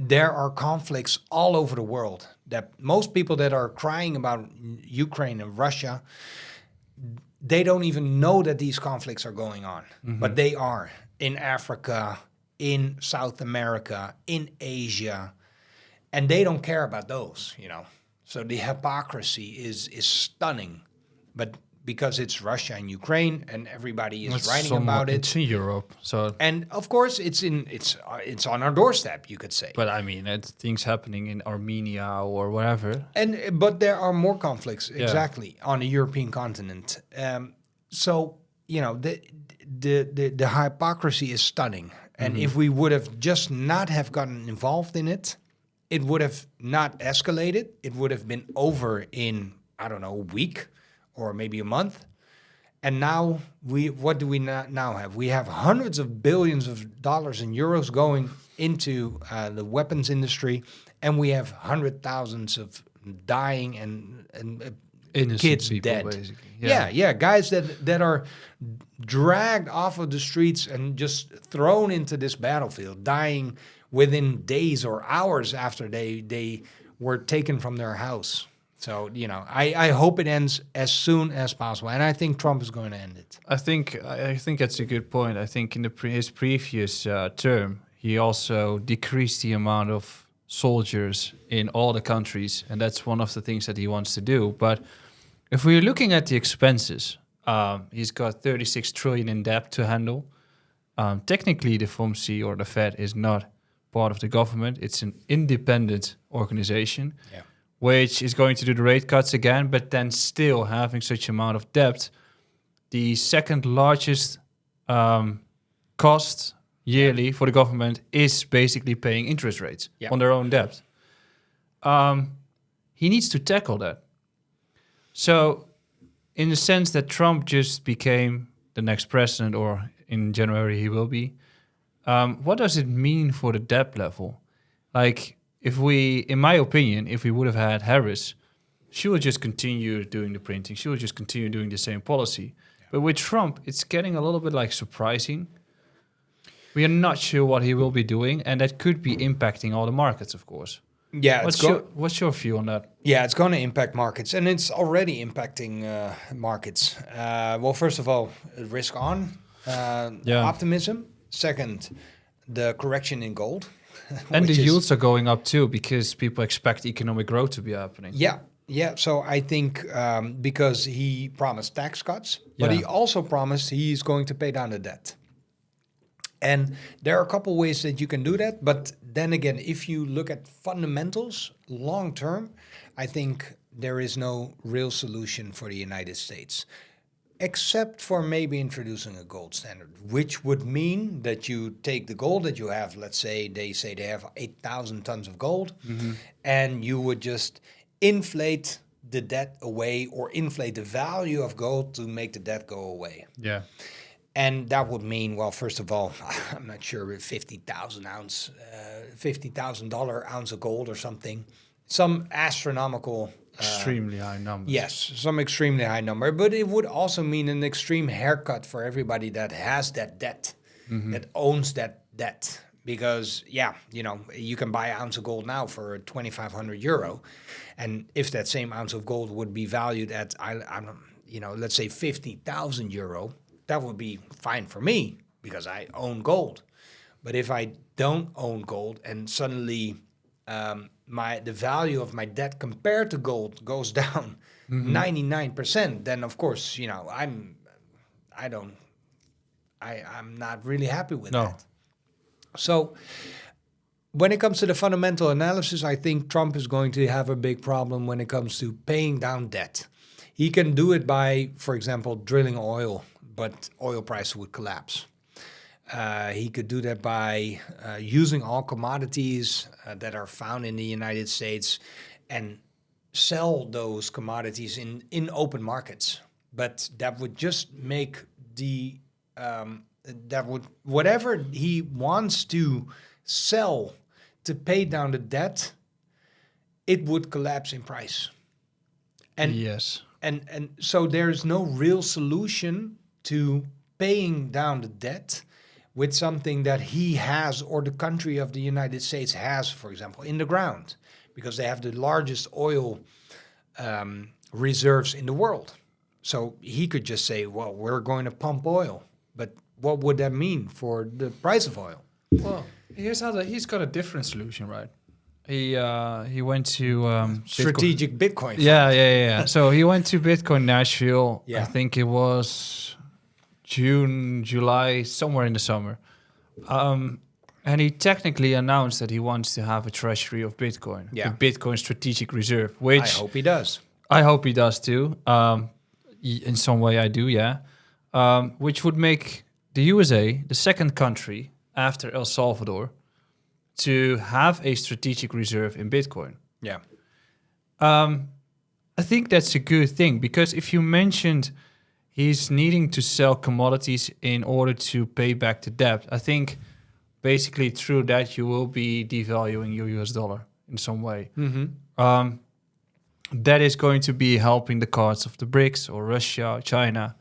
There are conflicts all over the world that most people that are crying about Ukraine and Russia, they don't even know that these conflicts are going on. Mm-hmm. But they are in Africa, in South America, in Asia, and they don't care about those, So the hypocrisy is stunning. But because it's Russia and Ukraine, and everybody is writing about it. It's in Europe, so. And of course, it's on our doorstep, you could say. But I mean, it's things happening in Armenia or wherever. But there are more conflicts, exactly, on the European continent. So the hypocrisy is stunning. And if we would have just not have gotten involved in it, it would have not escalated. It would have been over in, I don't know, a week or maybe a month. And now what do we now have? We have hundreds of billions of dollars and euros going into the weapons industry, and we have thousands of dying and kids people, dead. Basically. Yeah, guys that are dragged off of the streets and just thrown into this battlefield, dying within days or hours after they were taken from their house. So, I hope it ends as soon as possible, and I think Trump is going to end it. I think that's a good point. I think in his previous term, he also decreased the amount of soldiers in all the countries, and that's one of the things that he wants to do. But if we're looking at the expenses, he's got 36 trillion in debt to handle. Technically, the FOMC or the Fed is not part of the government. It's an independent organization. Yeah. Which is going to do the rate cuts again, but then still having such amount of debt. The second largest cost yearly for the government is basically paying interest rates on their own debt. He needs to tackle that. So in the sense that Trump just became the next president, or in January he will be, what does it mean for the debt level? Like, in my opinion, if we would have had Harris, she would just continue doing the printing. She would just continue doing the same policy. Yeah. But with Trump, it's getting a little bit surprising. We are not sure what he will be doing, and that could be impacting all the markets, of course. Yeah, what's your view on that? Yeah, it's going to impact markets, and it's already impacting markets. Well, first of all, risk on optimism. Second, the correction in gold. And the which is- yields are going up too because people expect economic growth to be happening. Yeah. So I think because he promised tax cuts, but he Yeah. also promised he's going to pay down the debt. And there are a couple ways that you can do that. But then again, if you look at fundamentals long term, I think there is no real solution for the United States, except for maybe introducing a gold standard, which would mean that you take the gold that you have, let's say they have 8,000 tons of gold, and you would just inflate the debt away or inflate the value of gold to make the debt go away. Yeah. And that would mean, well, first of all, I'm not sure if $50,000 ounce of gold or something, some astronomical. Extremely high numbers. Yes, some extremely high number, but it would also mean an extreme haircut for everybody that has that debt, that owns that debt. Because, you can buy an ounce of gold now for 2,500 euro. And if that same ounce of gold would be valued at, let's say 50,000 euro, that would be fine for me because I own gold. But if I don't own gold and suddenly the value of my debt compared to gold goes down 99%, then of course, I'm not really happy with that. So when it comes to the fundamental analysis, I think Trump is going to have a big problem when it comes to paying down debt. He can do it by, for example, drilling oil, but oil price would collapse. He could do that by using all commodities that are found in the United States and sell those commodities in open markets. But that would just make whatever he wants to sell to pay down the debt, it would collapse in price. And yes. And so there's no real solution to paying down the debt with something that he has or the country of the United States has, for example, in the ground, because they have the largest oil reserves in the world. So he could just say, well, we're going to pump oil. But what would that mean for the price of oil? Well, he's got a different solution, right? He went to strategic Bitcoin. Yeah. So he went to Bitcoin Nashville. Yeah. I think it was June, July, somewhere in the summer. And he technically announced that he wants to have a treasury of Bitcoin, Yeah. the Bitcoin strategic reserve, which I hope he does. I hope he does too. In some way, I do, yeah. Which would make the USA the second country after El Salvador to have a strategic reserve in Bitcoin. Yeah. I think that's a good thing because if you mentioned he's needing to sell commodities in order to pay back the debt, I think basically through that you will be devaluing your US dollar in some way. That is going to be helping the cause of the BRICS or Russia, China.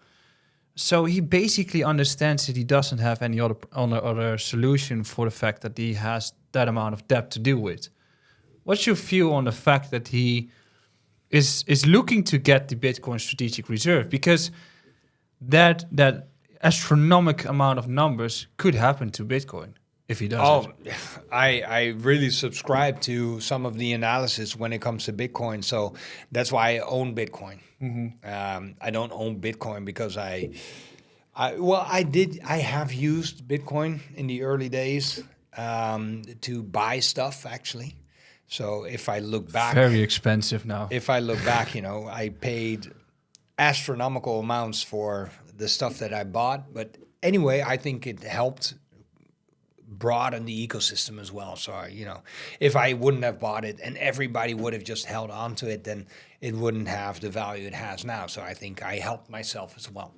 So he basically understands that he doesn't have any other solution for the fact that he has that amount of debt to deal with. What's your view on the fact that he is looking to get the Bitcoin strategic reserve? Because that astronomical amount of numbers could happen to Bitcoin if he does it. I really subscribe to some of the analysis when it comes to Bitcoin. So that's why I own Bitcoin. I don't own Bitcoin because I have used Bitcoin in the early days to buy stuff actually. So if I look back, very expensive now. If I look back, I paid astronomical amounts for the stuff that I bought. But anyway, I think it helped broaden the ecosystem as well. So, if I wouldn't have bought it and everybody would have just held on to it, then it wouldn't have the value it has now. So I think I helped myself as well.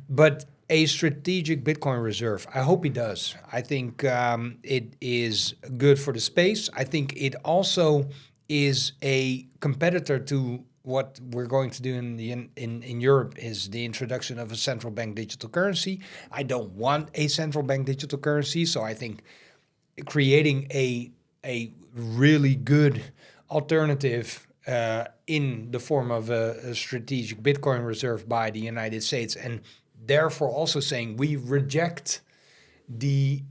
But a strategic Bitcoin reserve, I hope he does. I think it is good for the space. I think it also is a competitor to what we're going to do in Europe is the introduction of a central bank digital currency. I don't want a central bank digital currency, so I think creating a really good alternative in the form of a strategic Bitcoin reserve by the United States, and therefore also saying we reject the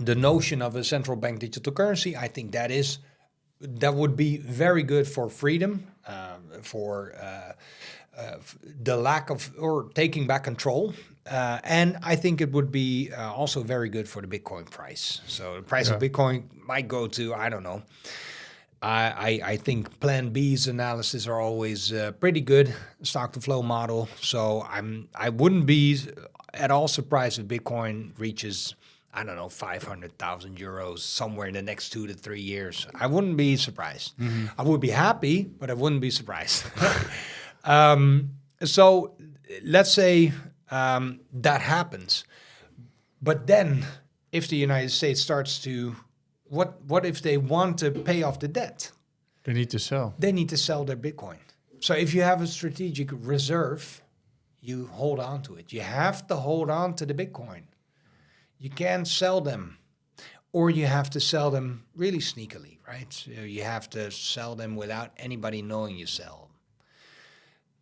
the notion of a central bank digital currency, I think that would be very good for freedom, for the lack of or taking back control. And I think it would be also very good for the Bitcoin price. So the price of Bitcoin might go to, I don't know. I think Plan B's analysis are always pretty good, stock to flow model. So I wouldn't be at all surprised if Bitcoin reaches, I don't know, 500,000 euros somewhere in the next 2 to 3 years. I wouldn't be surprised. I would be happy, but I wouldn't be surprised. So let's say that happens. But then if the United States starts to, what if they want to pay off the debt? They need to sell. They need to sell their Bitcoin. So if you have a strategic reserve, you hold on to it. You have to hold on to the Bitcoin. You can't sell them, or you have to sell them really sneakily, right? So you have to sell them without anybody knowing you sell.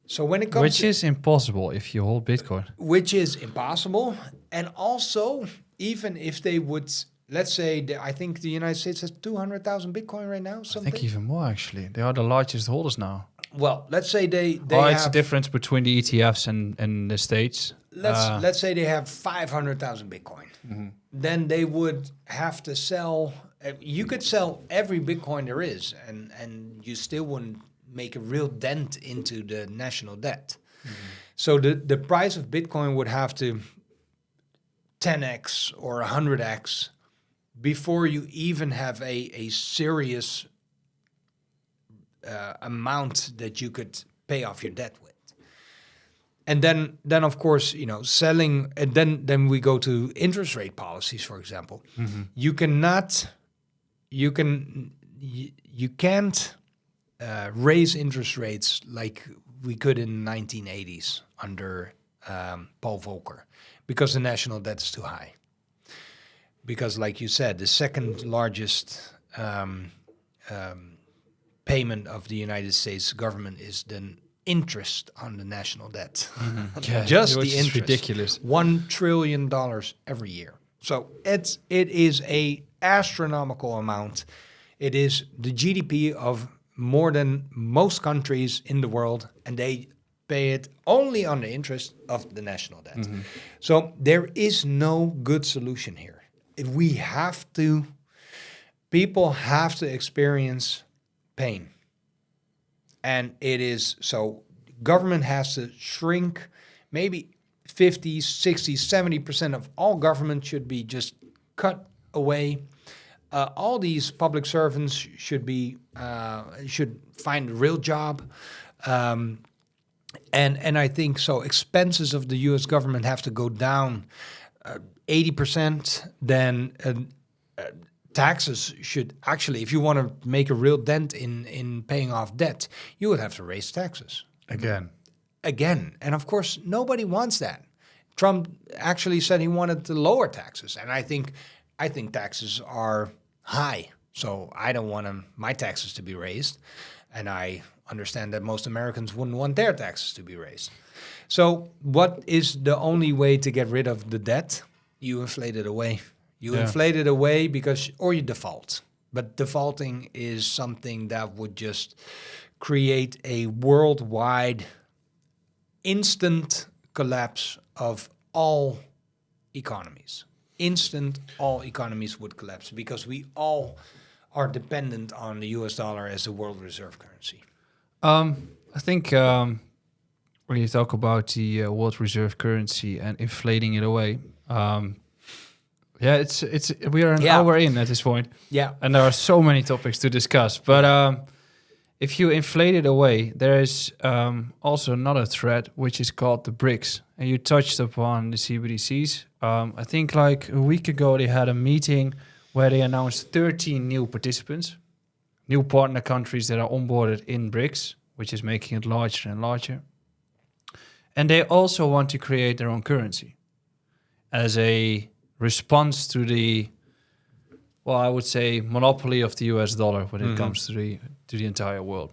So when it comes Which is impossible if you hold Bitcoin. which is impossible, and also even if they would, let's say, I think the United States has 200,000 Bitcoin right now. I Something. think even more, actually. They are the largest holders now. Well, let's say they It's have, a difference between the ETFs and the States. let's say they have 500,000 Bitcoin. Then they would have to sell. You could sell every Bitcoin there is, and you still wouldn't make a real dent into the national debt. So the price of Bitcoin would have to 10x or 100x before you even have a serious amount that you could pay off your debt with. And then of course, selling, and then we go to interest rate policies, for example. You can't raise interest rates like we could in the 1980s under Paul Volcker, because the national debt is too high. Because like you said, the second largest payment of the United States government is the interest on the national debt. Just the interest. Ridiculous. $1 trillion every year. So it is a astronomical amount. It is the GDP of more than most countries in the world, and they pay it only on the interest of the national debt. So there is no good solution here. People have to experience pain. And it is, so government has to shrink, maybe 50, 60, 70% of all government should be just cut away. All these public servants should find a real job. And I think so expenses of the US government have to go down 80%, then taxes should actually, if you want to make a real dent in paying off debt, you would have to raise taxes. Again. And of course, nobody wants that. Trump actually said he wanted to lower taxes. And I think taxes are high. So I don't want my taxes to be raised. And I understand that most Americans wouldn't want their taxes to be raised. So what is the only way to get rid of the debt? You inflate it away. Inflate it away or you default. But defaulting is something that would just create a worldwide instant collapse of all economies. All economies would collapse because we all are dependent on the US dollar as a world reserve currency. I think when you talk about the world reserve currency and inflating it away, we are an hour in at this point. Yeah. And there are so many topics to discuss. But if you inflate it away, there is also another threat, which is called the BRICS. And you touched upon the CBDCs. I think like a week ago, they had a meeting where they announced 13 new participants, new partner countries that are onboarded in BRICS, which is making it larger and larger. And they also want to create their own currency as a response to the, I would say, monopoly of the US dollar when it comes to the entire world.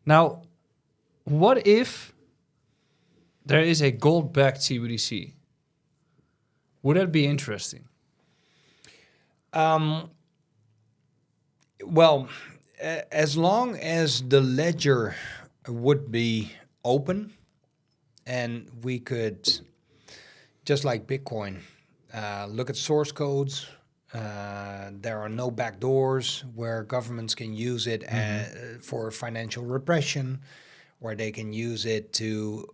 Now, what if there is a gold-backed CBDC? Would that be interesting? Well, as long as the ledger would be open and we could, just like Bitcoin, look at source codes. There are no backdoors where governments can use it for financial repression, where they can use it to,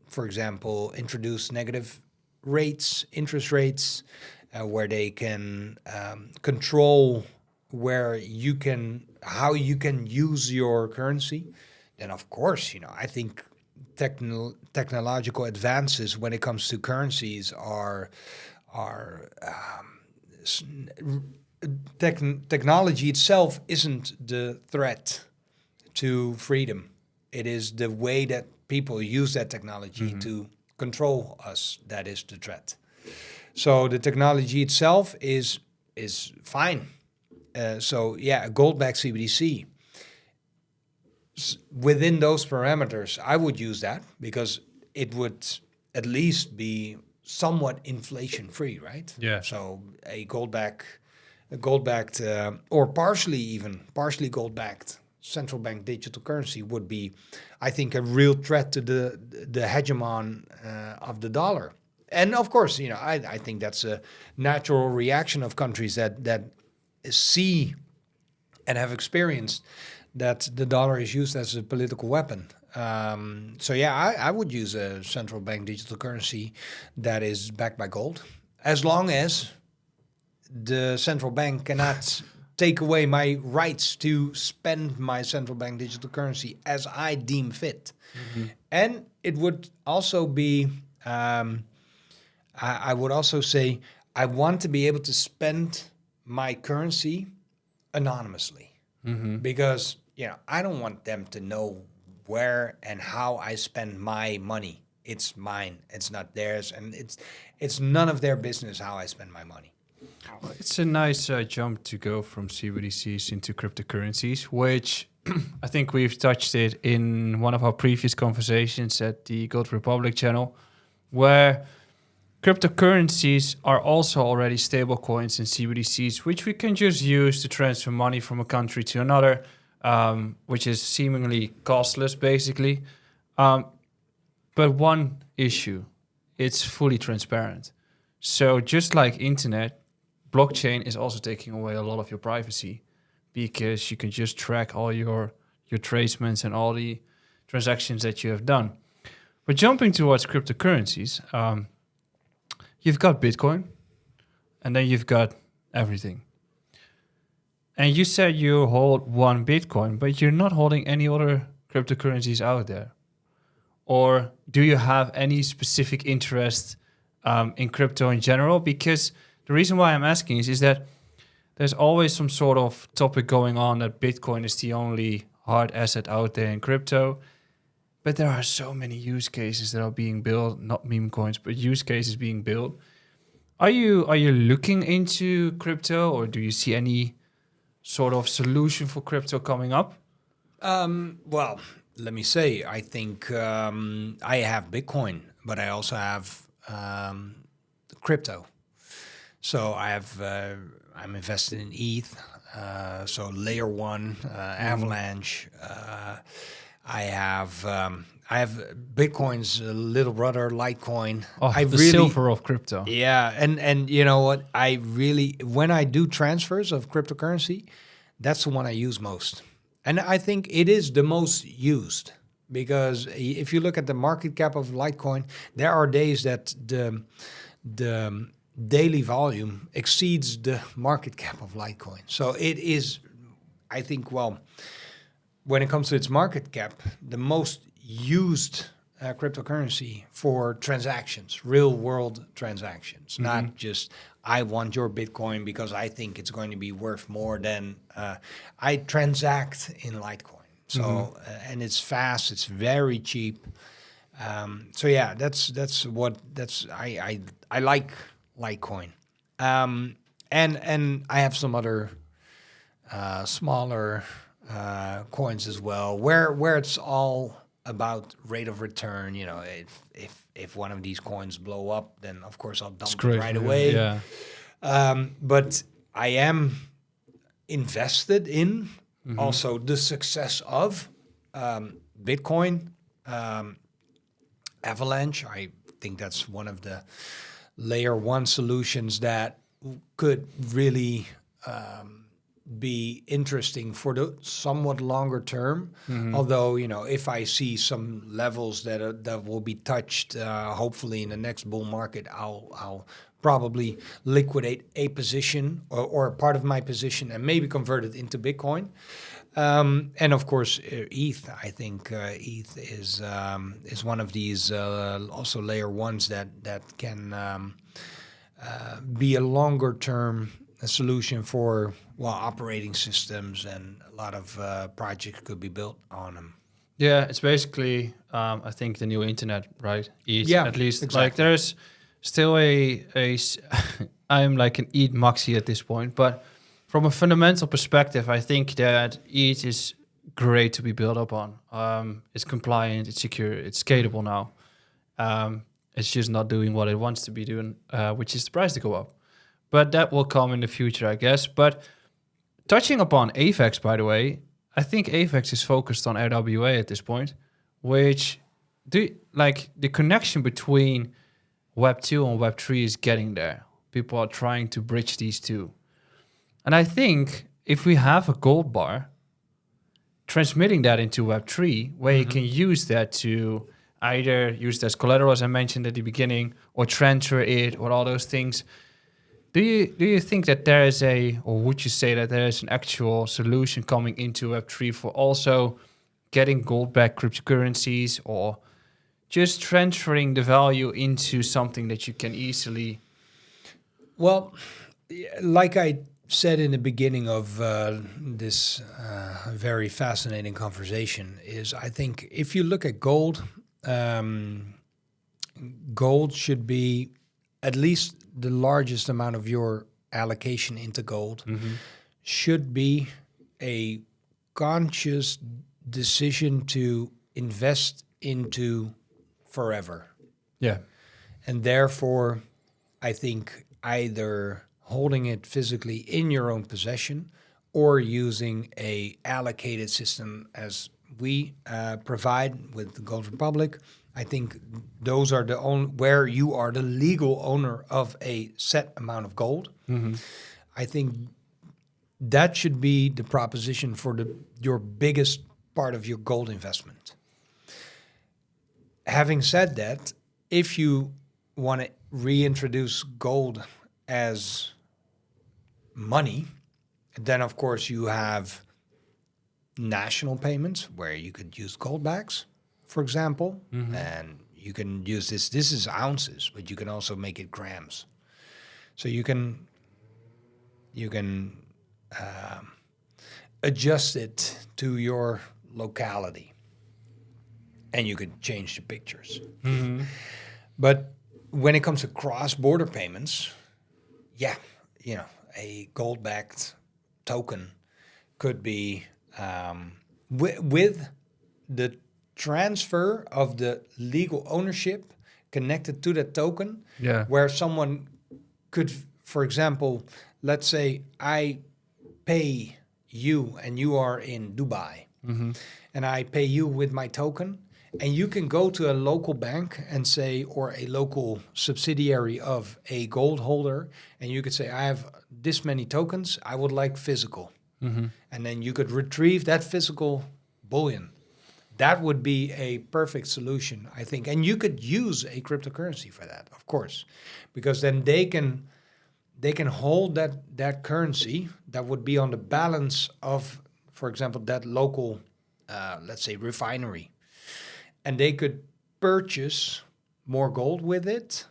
for example, introduce negative rates, interest rates, where they can control how you can use your currency. Then of course, I think technological advances when it comes to currencies are technology itself isn't the threat to freedom. It is the way that people use that technology to control us that is the threat. So the technology itself is fine. A gold-backed CBDC. Within those parameters, I would use that because it would at least be somewhat inflation-free, right? Yeah. So a gold-backed, or partially gold-backed central bank digital currency would be, I think, a real threat to the hegemon of the dollar. And of course, I think that's a natural reaction of countries that see and have experienced that the dollar is used as a political weapon. I would use a central bank digital currency that is backed by gold, as long as the central bank cannot take away my rights to spend my central bank digital currency as I deem fit. And it would also be, I would also say, I want to be able to spend my currency anonymously because I don't want them to know where and how I spend my money. It's mine. It's not theirs, and it's none of their business how I spend my money. Well, it's a nice jump to go from CBDCs into cryptocurrencies, which I think we've touched it in one of our previous conversations at the Gold Republic channel, where cryptocurrencies are also already stable coins and CBDCs, which we can just use to transfer money from a country to another, which is seemingly costless, basically. But one issue, it's fully transparent. So just like internet, blockchain is also taking away a lot of your privacy because you can just track all your tracements and all the transactions that you have done. But jumping towards cryptocurrencies, you've got Bitcoin, and then you've got everything. And you said you hold one Bitcoin, but you're not holding any other cryptocurrencies out there. Or do you have any specific interest in crypto in general? Because the reason why I'm asking is that there's always some sort of topic going on that Bitcoin is the only hard asset out there in crypto. But there are so many use cases that are being built, not meme coins, but use cases being built. Are you looking into crypto, or do you see any sort of solution for crypto coming up? Well, let me say, I think I have Bitcoin, but I also have crypto. So I'm invested in ETH, so layer one, Avalanche. I have Bitcoin's little brother, Litecoin. Silver of crypto. Yeah, and you know what? When I do transfers of cryptocurrency, that's the one I use most. And I think it is the most used because if you look at the market cap of Litecoin, there are days that the daily volume exceeds the market cap of Litecoin. So it is, I think, when it comes to its market cap, the most used cryptocurrency for transactions, real world transactions, not just I want your Bitcoin because I think it's going to be worth more than I transact in Litecoin. So and it's fast, it's very cheap. I like Litecoin, and I have some other smaller coins as well, where it's all about rate of return. You know, if one of these coins blow up, then of course I'll dump it right away. Yeah. But I am invested in also the success of Bitcoin, Avalanche. I think that's one of the layer one solutions that could really be interesting for the somewhat longer term. Although, if I see some levels that will be touched, hopefully in the next bull market, I'll probably liquidate a position or a part of my position and maybe convert it into Bitcoin. And of course, ETH. I think ETH is one of these also layer ones that can be a longer term solution for operating systems, and a lot of projects could be built on them. Yeah, it's basically I think the new internet, right? ETH, Yeah, at least exactly. like there's still I'm like an ETH maxi at this point, but from a fundamental perspective, I think that ETH is great to be built up on. It's compliant, it's secure, it's scalable now. It's just not doing what it wants to be doing, which is the price to go up. But that will come in the future, I guess. But touching upon AVEX, by the way, I think AVEX is focused on RWA at this point, which the connection between Web 2 and Web 3 is getting there. People are trying to bridge these two. And I think if we have a gold bar, transmitting that into Web 3, where you can use that to either use it as collateral, as I mentioned at the beginning, or transfer it, or all those things. Do you think that there is or would you say that there is an actual solution coming into Web 3 for also getting gold-backed cryptocurrencies, or just transferring the value into something that you can easily... Well, like I said in the beginning of this very fascinating conversation, is I think if you look at gold, gold should be at least the largest amount of your allocation into gold should be a conscious decision to invest into forever. Yeah. And therefore, I think either holding it physically in your own possession or using a allocated system as we provide with the Gold Republic. I think those are the only where you are the legal owner of a set amount of gold. I think that should be the proposition for your biggest part of your gold investment. Having said that, if you want to reintroduce gold as money, then of course you have national payments where you could use gold backs, for example, and you can use this. This is ounces, but you can also make it grams. So you can adjust it to your locality, and you could change the pictures. But when it comes to cross-border payments, a gold-backed token could be with the transfer of the legal ownership connected to that token, where someone could, for example, let's say I pay you and you are in Dubai, and I pay you with my token, and you can go to a local bank and say, or a local subsidiary of a gold holder, and you could say, I have this many tokens, I would like physical. And then you could retrieve that physical bullion. That would be a perfect solution, I think. And you could use a cryptocurrency for that, of course, because then they can hold that currency that would be on the balance of, for example, that local, let's say, refinery. And they could purchase more gold with it,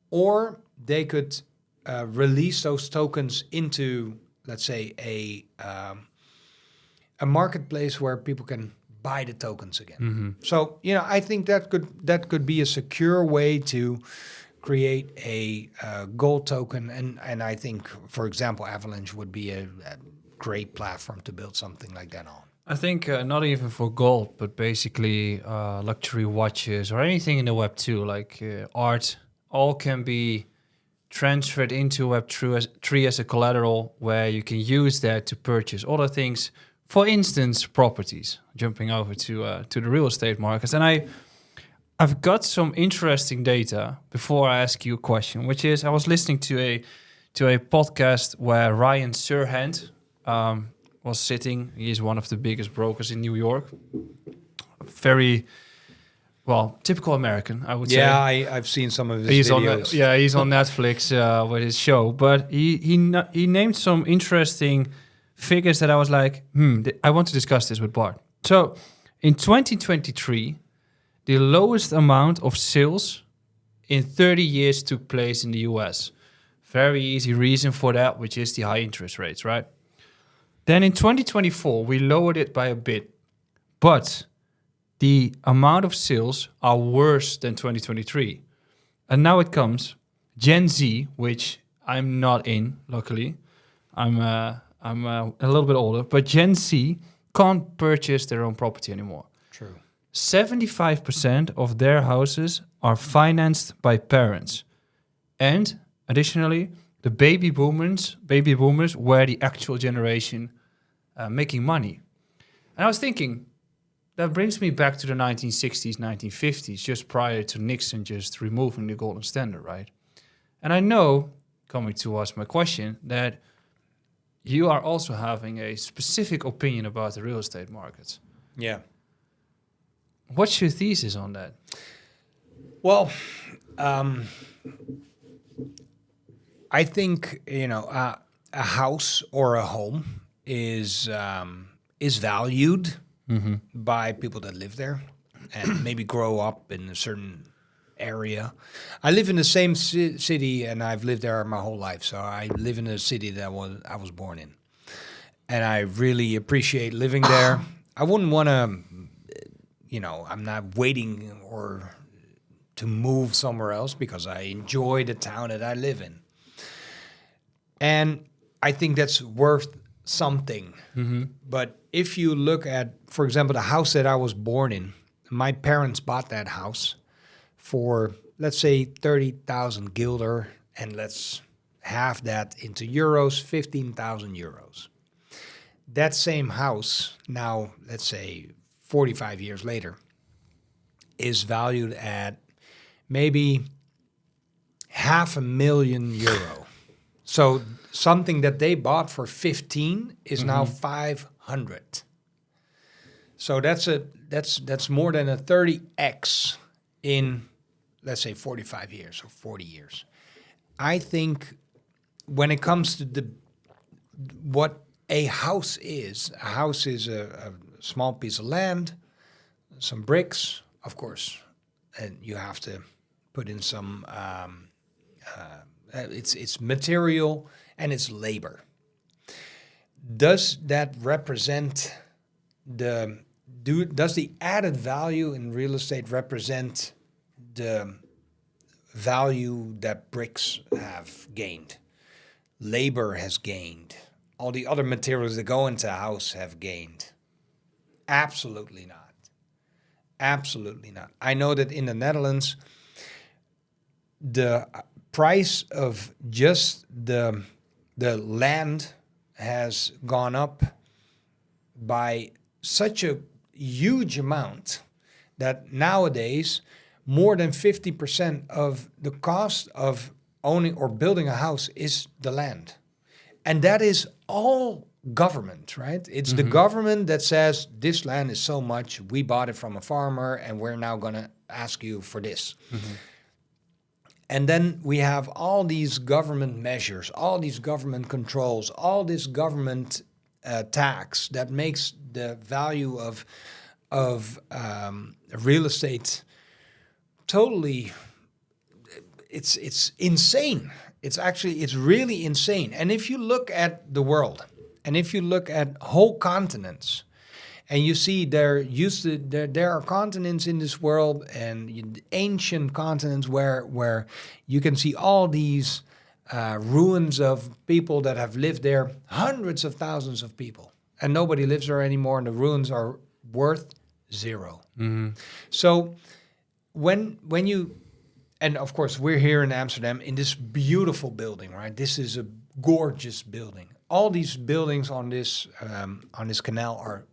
or they could release those tokens into, let's say, a marketplace where people can buy the tokens again. So, I think that could be a secure way to create a gold token. And I think, for example, Avalanche would be a great platform to build something like that on. I think not even for gold, but basically luxury watches or anything in the Web 2, like art, all can be transferred into Web3 as a collateral where you can use that to purchase other things. For instance, properties. Jumping over to the real estate markets, and I've got some interesting data before I ask you a question, which is I was listening to a podcast where Ryan Serhant was sitting. He's one of the biggest brokers in New York. Very, well, typical American, I would say. Yeah, I've seen some of his videos. He's on Netflix with his show. But he named some interesting figures that I was like, I want to discuss this with Bart. So in 2023, the lowest amount of sales in 30 years took place in the US. Very easy reason for that, which is the high interest rates, right? Then in 2024, we lowered it by a bit. But the amount of sales are worse than 2023. And now it comes Gen Z, which I'm not in, luckily. I'm a little bit older. But Gen Z can't purchase their own property anymore. True. 75% of their houses are financed by parents. And additionally, the baby boomers were the actual generation making money. And I was thinking, that brings me back to the 1960s, 1950s, just prior to Nixon just removing the golden standard, right? And I know, coming towards my question, that you are also having a specific opinion about the real estate markets. Yeah. What's your thesis on that? Well, I think, a house or a home is valued by people that live there and maybe grow up in a certain area. I live in the same city, and I've lived there my whole life. So I live in a city that I was born in, and I really appreciate living there. I wouldn't want to, I'm not waiting to move somewhere else because I enjoy the town that I live in. And I think that's worth something. But if you look at, for example, the house that I was born in, my parents bought that house for, let's say, 30,000 guilder, and let's half that into euros, 15,000 euros. That same house now, let's say 45 years later, is valued at maybe €500,000. So something that they bought for 15 is now 500. So that's more than a 30x in, let's say, 45 years or 40 years. I think when it comes to what a house is a small piece of land, some bricks, of course, and you have to put in some. It's material and it's labor. Does that represent does the added value in real estate represent the value that bricks have gained, labor has gained, all the other materials that go into a house have gained? Absolutely not. Absolutely not. I know that in the Netherlands, the price of just the land has gone up by such a huge amount that nowadays more than 50% of the cost of owning or building a house is the land. And that is all government, right? It's the government that says this land is so much, we bought it from a farmer and we're now going to ask you for this. And then we have all these government measures, all these government controls, all this government tax that makes the value of real estate totally, it's insane. It's really insane. And if you look at the world, and if you look at whole continents, and you see there are continents in this world, and ancient continents where you can see all these ruins of people that have lived there, hundreds of thousands of people, and nobody lives there anymore, and the ruins are worth zero. So when you and of course, we're here in Amsterdam in this beautiful building, right? This is a gorgeous building. All these buildings on this canal are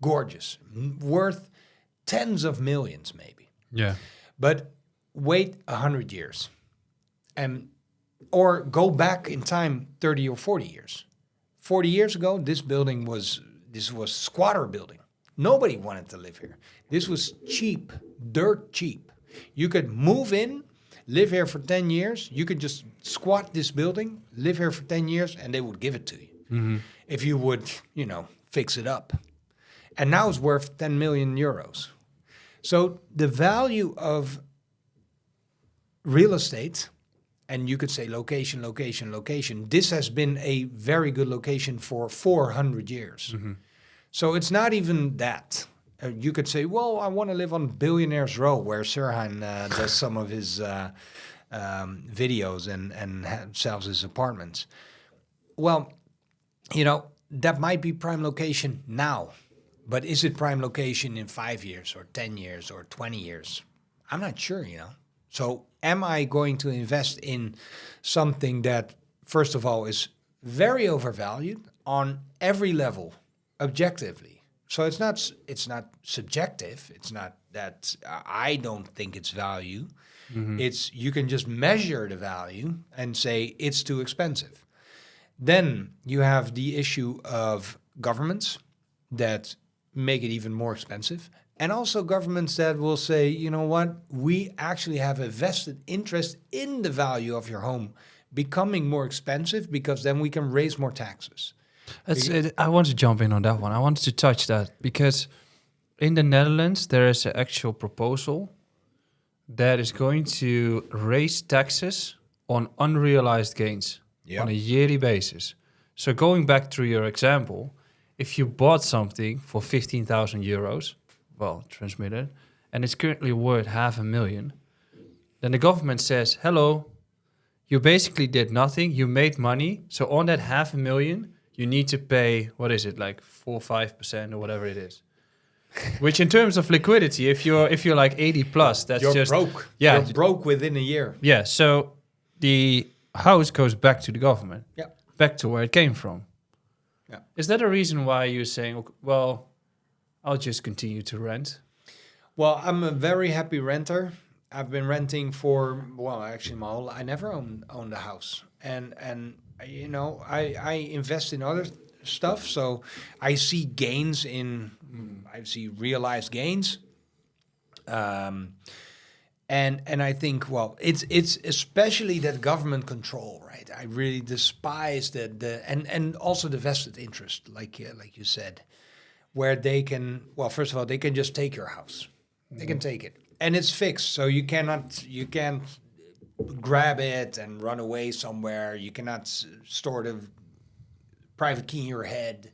gorgeous, worth tens of millions, maybe. Yeah. But wait 100 years, or go back in time 30 or 40 years. 40 years ago, this was squatter building. Nobody wanted to live here. This was cheap, dirt cheap. You could move in, live here for 10 years. You could just squat this building, live here for 10 years, and they would give it to you. If you would, fix it up. And now it's worth 10 million euros. So the value of real estate, and you could say location, location, location, this has been a very good location for 400 years. So it's not even that. You could say, well, I want to live on Billionaires Row, where Sirhan does some of his videos and sells his apartments. Well, that might be prime location now. But is it prime location in 5 years or 10 years or 20 years? I'm not sure, So am I going to invest in something that, first of all, is very overvalued on every level, objectively? So it's not subjective. It's not that I don't think it's value. It's you can just measure the value and say it's too expensive. Then you have the issue of governments that make it even more expensive. And also governments that will say, you know what, we actually have a vested interest in the value of your home becoming more expensive because then we can raise more taxes. I want to jump in on that one. I wanted to touch that because in the Netherlands, there is an actual proposal that is going to raise taxes on unrealized gains on a yearly basis. So going back to your example, if you bought something for 15,000 euros, well, transmitted, and it's currently worth 500,000, then the government says, hello, you basically did nothing, you made money, so on that 500,000, you need to pay, what is it, like 4 or 5% or whatever it is. Which in terms of liquidity, if you're like 80 plus, that's you're just... broke. Yeah. You're broke within a year. Yeah, so the house goes back to the government, back to where it came from. Yeah. Is that a reason why you're saying, well, I'll just continue to rent? Well, I'm a very happy renter. I've been renting for, actually I never owned a house. And I invest in other stuff. So I see gains I see realized gains. And I think, it's especially that government control, right? I really despise and also the vested interest, like you said, where they can, first of all, they can just take your house. They can take it. And it's fixed, so you can't grab it and run away somewhere. You cannot store the private key in your head.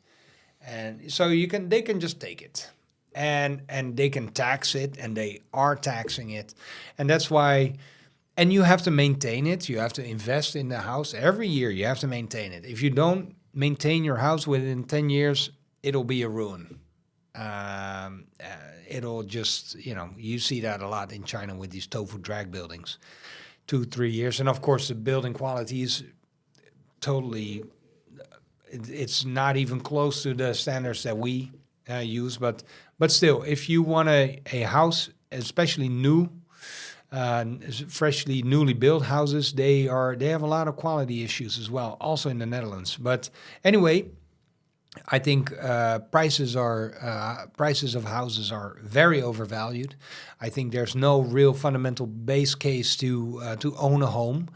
And so they can just take it. And they can tax it, and they are taxing it. And that's why, and you have to maintain it. You have to invest in the house. Every year you have to maintain it. If you don't maintain your house within 10 years, it'll be a ruin. It'll just, you see that a lot in China with these tofu drag buildings, 2-3 years. And of course, the building quality is totally, it's not even close to the standards that we use. But still, if you want a house, especially new, freshly newly built houses, they have a lot of quality issues as well, also in the Netherlands. But anyway, I think prices of houses are very overvalued. I think there's no real fundamental base case to own a home.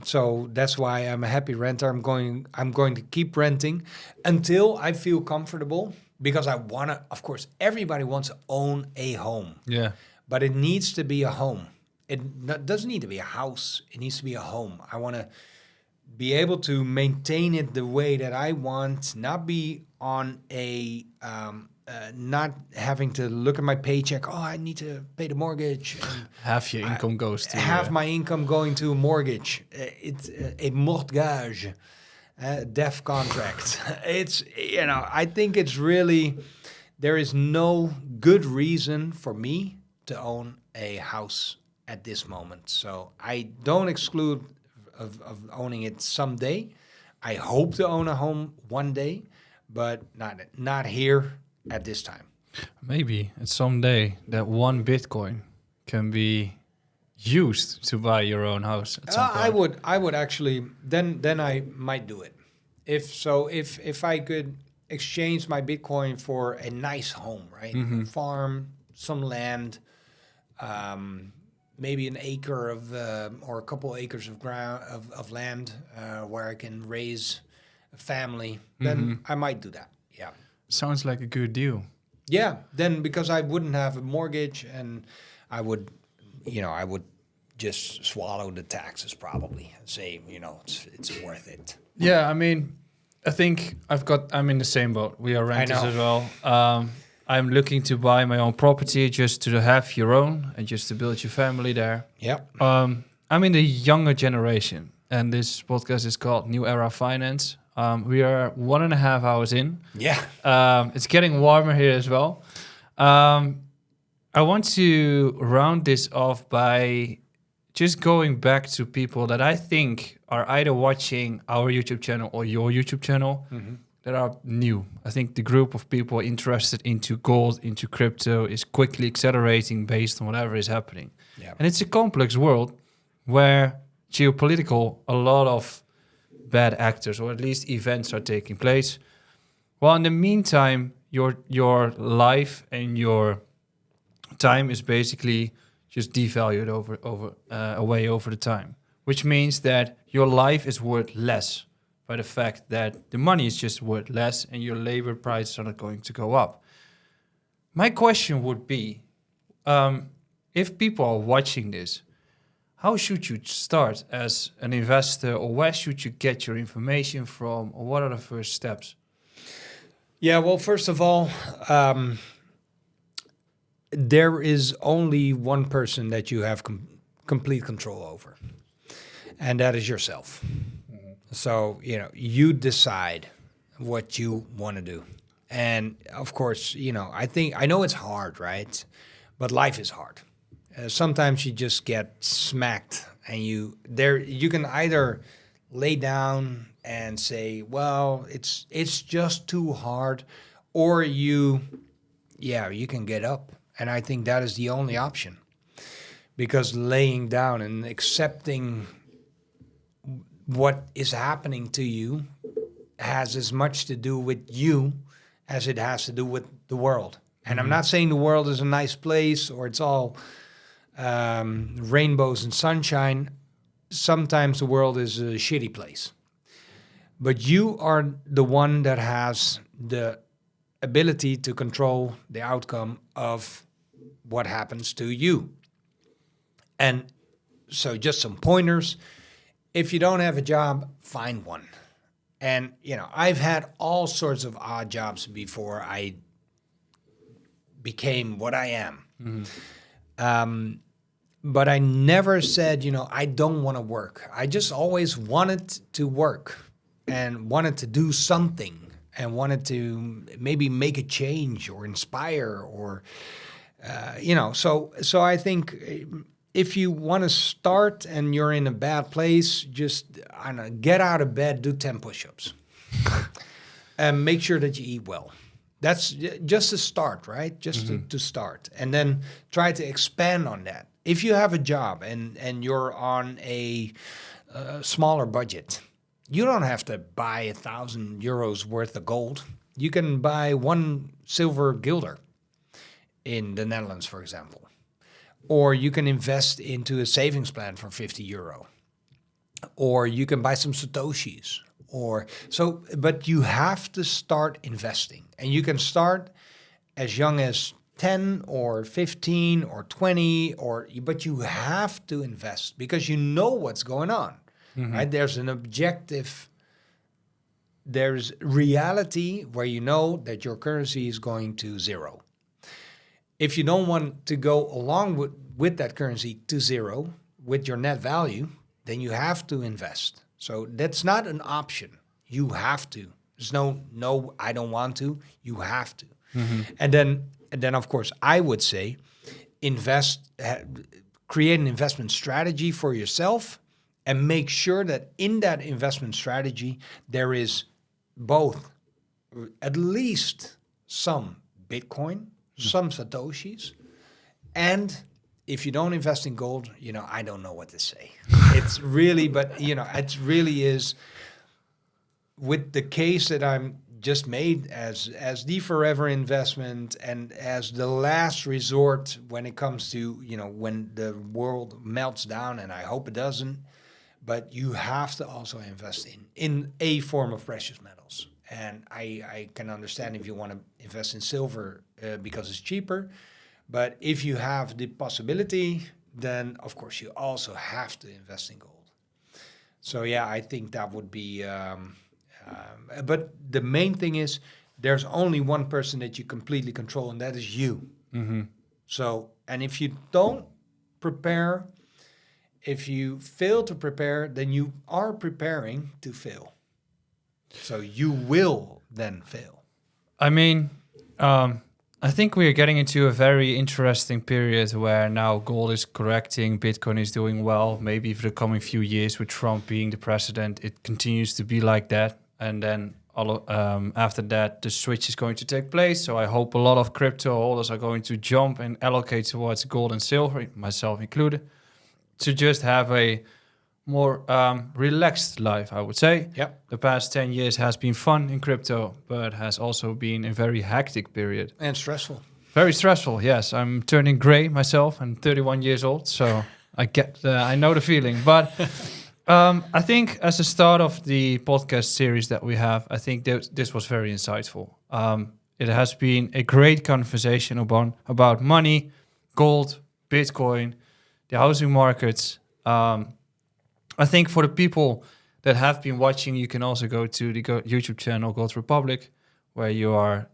So that's why I'm a happy renter. I'm going to keep renting until I feel comfortable, because I want to. Of course, everybody wants to own a home. Yeah. But it needs to be a home. It doesn't need to be a house. It needs to be a home. I want to be able to maintain it the way that I want, not be on not having to look at my paycheck. Oh, I need to pay the mortgage. Half your income goes to... Half my income going to a mortgage. It's a mortgage, deaf contract. It's, I think it's really, there is no good reason for me to own a house at this moment. So I don't exclude of owning it someday. I hope to own a home one day, but not here at this time. Maybe it's someday that one Bitcoin can be used to buy your own house at some point. I would actually then I might do it. If I could exchange my Bitcoin for a nice home, right? Farm, some land, maybe an acre of or a couple acres of ground of land where I can raise a family, then I might do that. Yeah. Sounds like a good deal. Yeah. Then because I wouldn't have a mortgage and I would just swallow the taxes probably and say, it's worth it. Yeah, I mean, I think I'm in the same boat. We are renters know. as well. I'm looking to buy my own property just to have your own and just to build your family there. Yep. I'm in the younger generation, and this podcast is called New Era Finance. We are 1.5 hours in. Yeah. It's getting warmer here as well. I want to round this off by just going back to people that I think are either watching our YouTube channel or your YouTube channel that are new. I think the group of people interested into gold, into crypto is quickly accelerating based on whatever is happening. Yeah. And it's a complex world where geopolitical, a lot of bad actors or at least events are taking place. Well, in the meantime, your life and your time is basically just devalued over the time, which means that your life is worth less by the fact that the money is just worth less and your labor prices are not going to go up. My question would be, if people are watching this, how should you start as an investor, or where should you get your information from, or what are the first steps? Yeah, well, first of all, there is only one person that you have complete control over, and that is yourself. So, you decide what you want to do. And of course, I know it's hard, right? But life is hard. Sometimes you just get smacked and you can either lay down and say, well, it's just too hard, or you can get up. And I think that is the only option, because laying down and accepting what is happening to you has as much to do with you as it has to do with the world. And I'm not saying the world is a nice place or it's all rainbows and sunshine. Sometimes the world is a shitty place. But you are the one that has the ability to control the outcome of what happens to you. And so just some pointers. If you don't have a job, find one. And, I've had all sorts of odd jobs before I became what I am. But I never said, I don't want to work. I just always wanted to work and wanted to do something and wanted to maybe make a change or inspire or, So I think if you want to start and you're in a bad place, just get out of bed, do 10 push-ups, and make sure that you eat well. That's just a start, right? Just to start, and then try to expand on that. If you have a job and you're on a smaller budget, you don't have to buy 1,000 euros worth of gold. You can buy 1 silver guilder in the Netherlands, for example. Or you can invest into a savings plan for 50 euro. Or you can buy some Satoshis. But you have to start investing. And you can start as young as 10 or 15 or 20, but you have to invest because you know what's going on, right? There's an objective, there's reality where you know that your currency is going to zero. If you don't want to go along with that currency to zero, with your net value, then you have to invest. So that's not an option. You have to. There's no, I don't want to. You have to. And then, of course, I would say invest create an investment strategy for yourself and make sure that in that investment strategy, there is both at least some Bitcoin, some Satoshis, and if you don't invest in gold, I don't know what to say. It's really, but it really is with the case that I'm just made as the forever investment and as the last resort when it comes to, when the world melts down, and I hope it doesn't, but you have to also invest in a form of precious metals. And I can understand if you want to invest in silver because it's cheaper, but if you have the possibility, then of course you also have to invest in gold. So yeah, I think that would be, but the main thing is there's only one person that you completely control, and that is you. Mm-hmm. So, and if you don't prepare, if you fail to prepare, then you are preparing to fail. So you will then fail. I mean, I think we are getting into a very interesting period where now gold is correcting, Bitcoin is doing well. Maybe for the coming few years with Trump being the president, it continues to be like that. And then after that, the switch is going to take place. So I hope a lot of crypto holders are going to jump and allocate towards gold and silver, myself included, to just have a more relaxed life, I would say. Yep. The past 10 years has been fun in crypto, but has also been a very hectic period. And stressful. Very stressful, yes. I'm turning gray myself. I'm 31 years old, so I know the feeling. But I think as a start of the podcast series that we have, I think this was very insightful. It has been a great conversation about money, gold, Bitcoin, the housing markets. I think for the people that have been watching, you can also go to the YouTube channel Gold Republic, where you are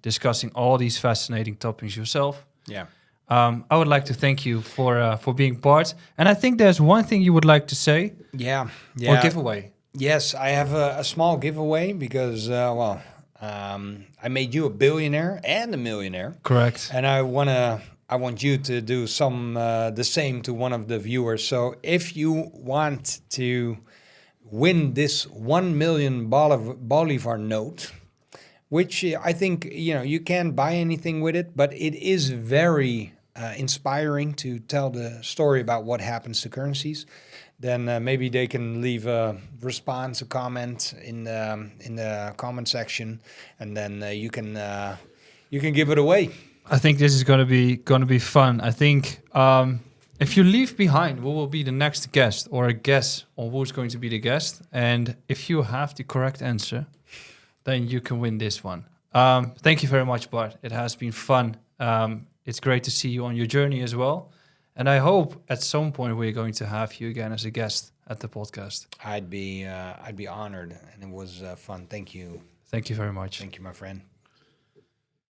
discussing all these fascinating topics yourself. Yeah. I would like to thank you for being part. And I think there's one thing you would like to say. Yeah. Or giveaway. Yes, I have a small giveaway because, I made you a billionaire and a millionaire. Correct. And I want you to do the same to one of the viewers. So if you want to win this 1 million Bolivar note, which I think, you can't buy anything with it, but it is very inspiring to tell the story about what happens to currencies, then maybe they can leave a response, a comment in the comment section, and then you can give it away. I think this is gonna be fun. I think if you leave behind who will be the next guest or a guess on who's going to be the guest, and if you have the correct answer, then you can win this one. Thank you very much, Bart. It has been fun. It's great to see you on your journey as well. And I hope at some point we're going to have you again as a guest at the podcast. I'd be honored, and it was fun. Thank you. Thank you very much. Thank you, my friend.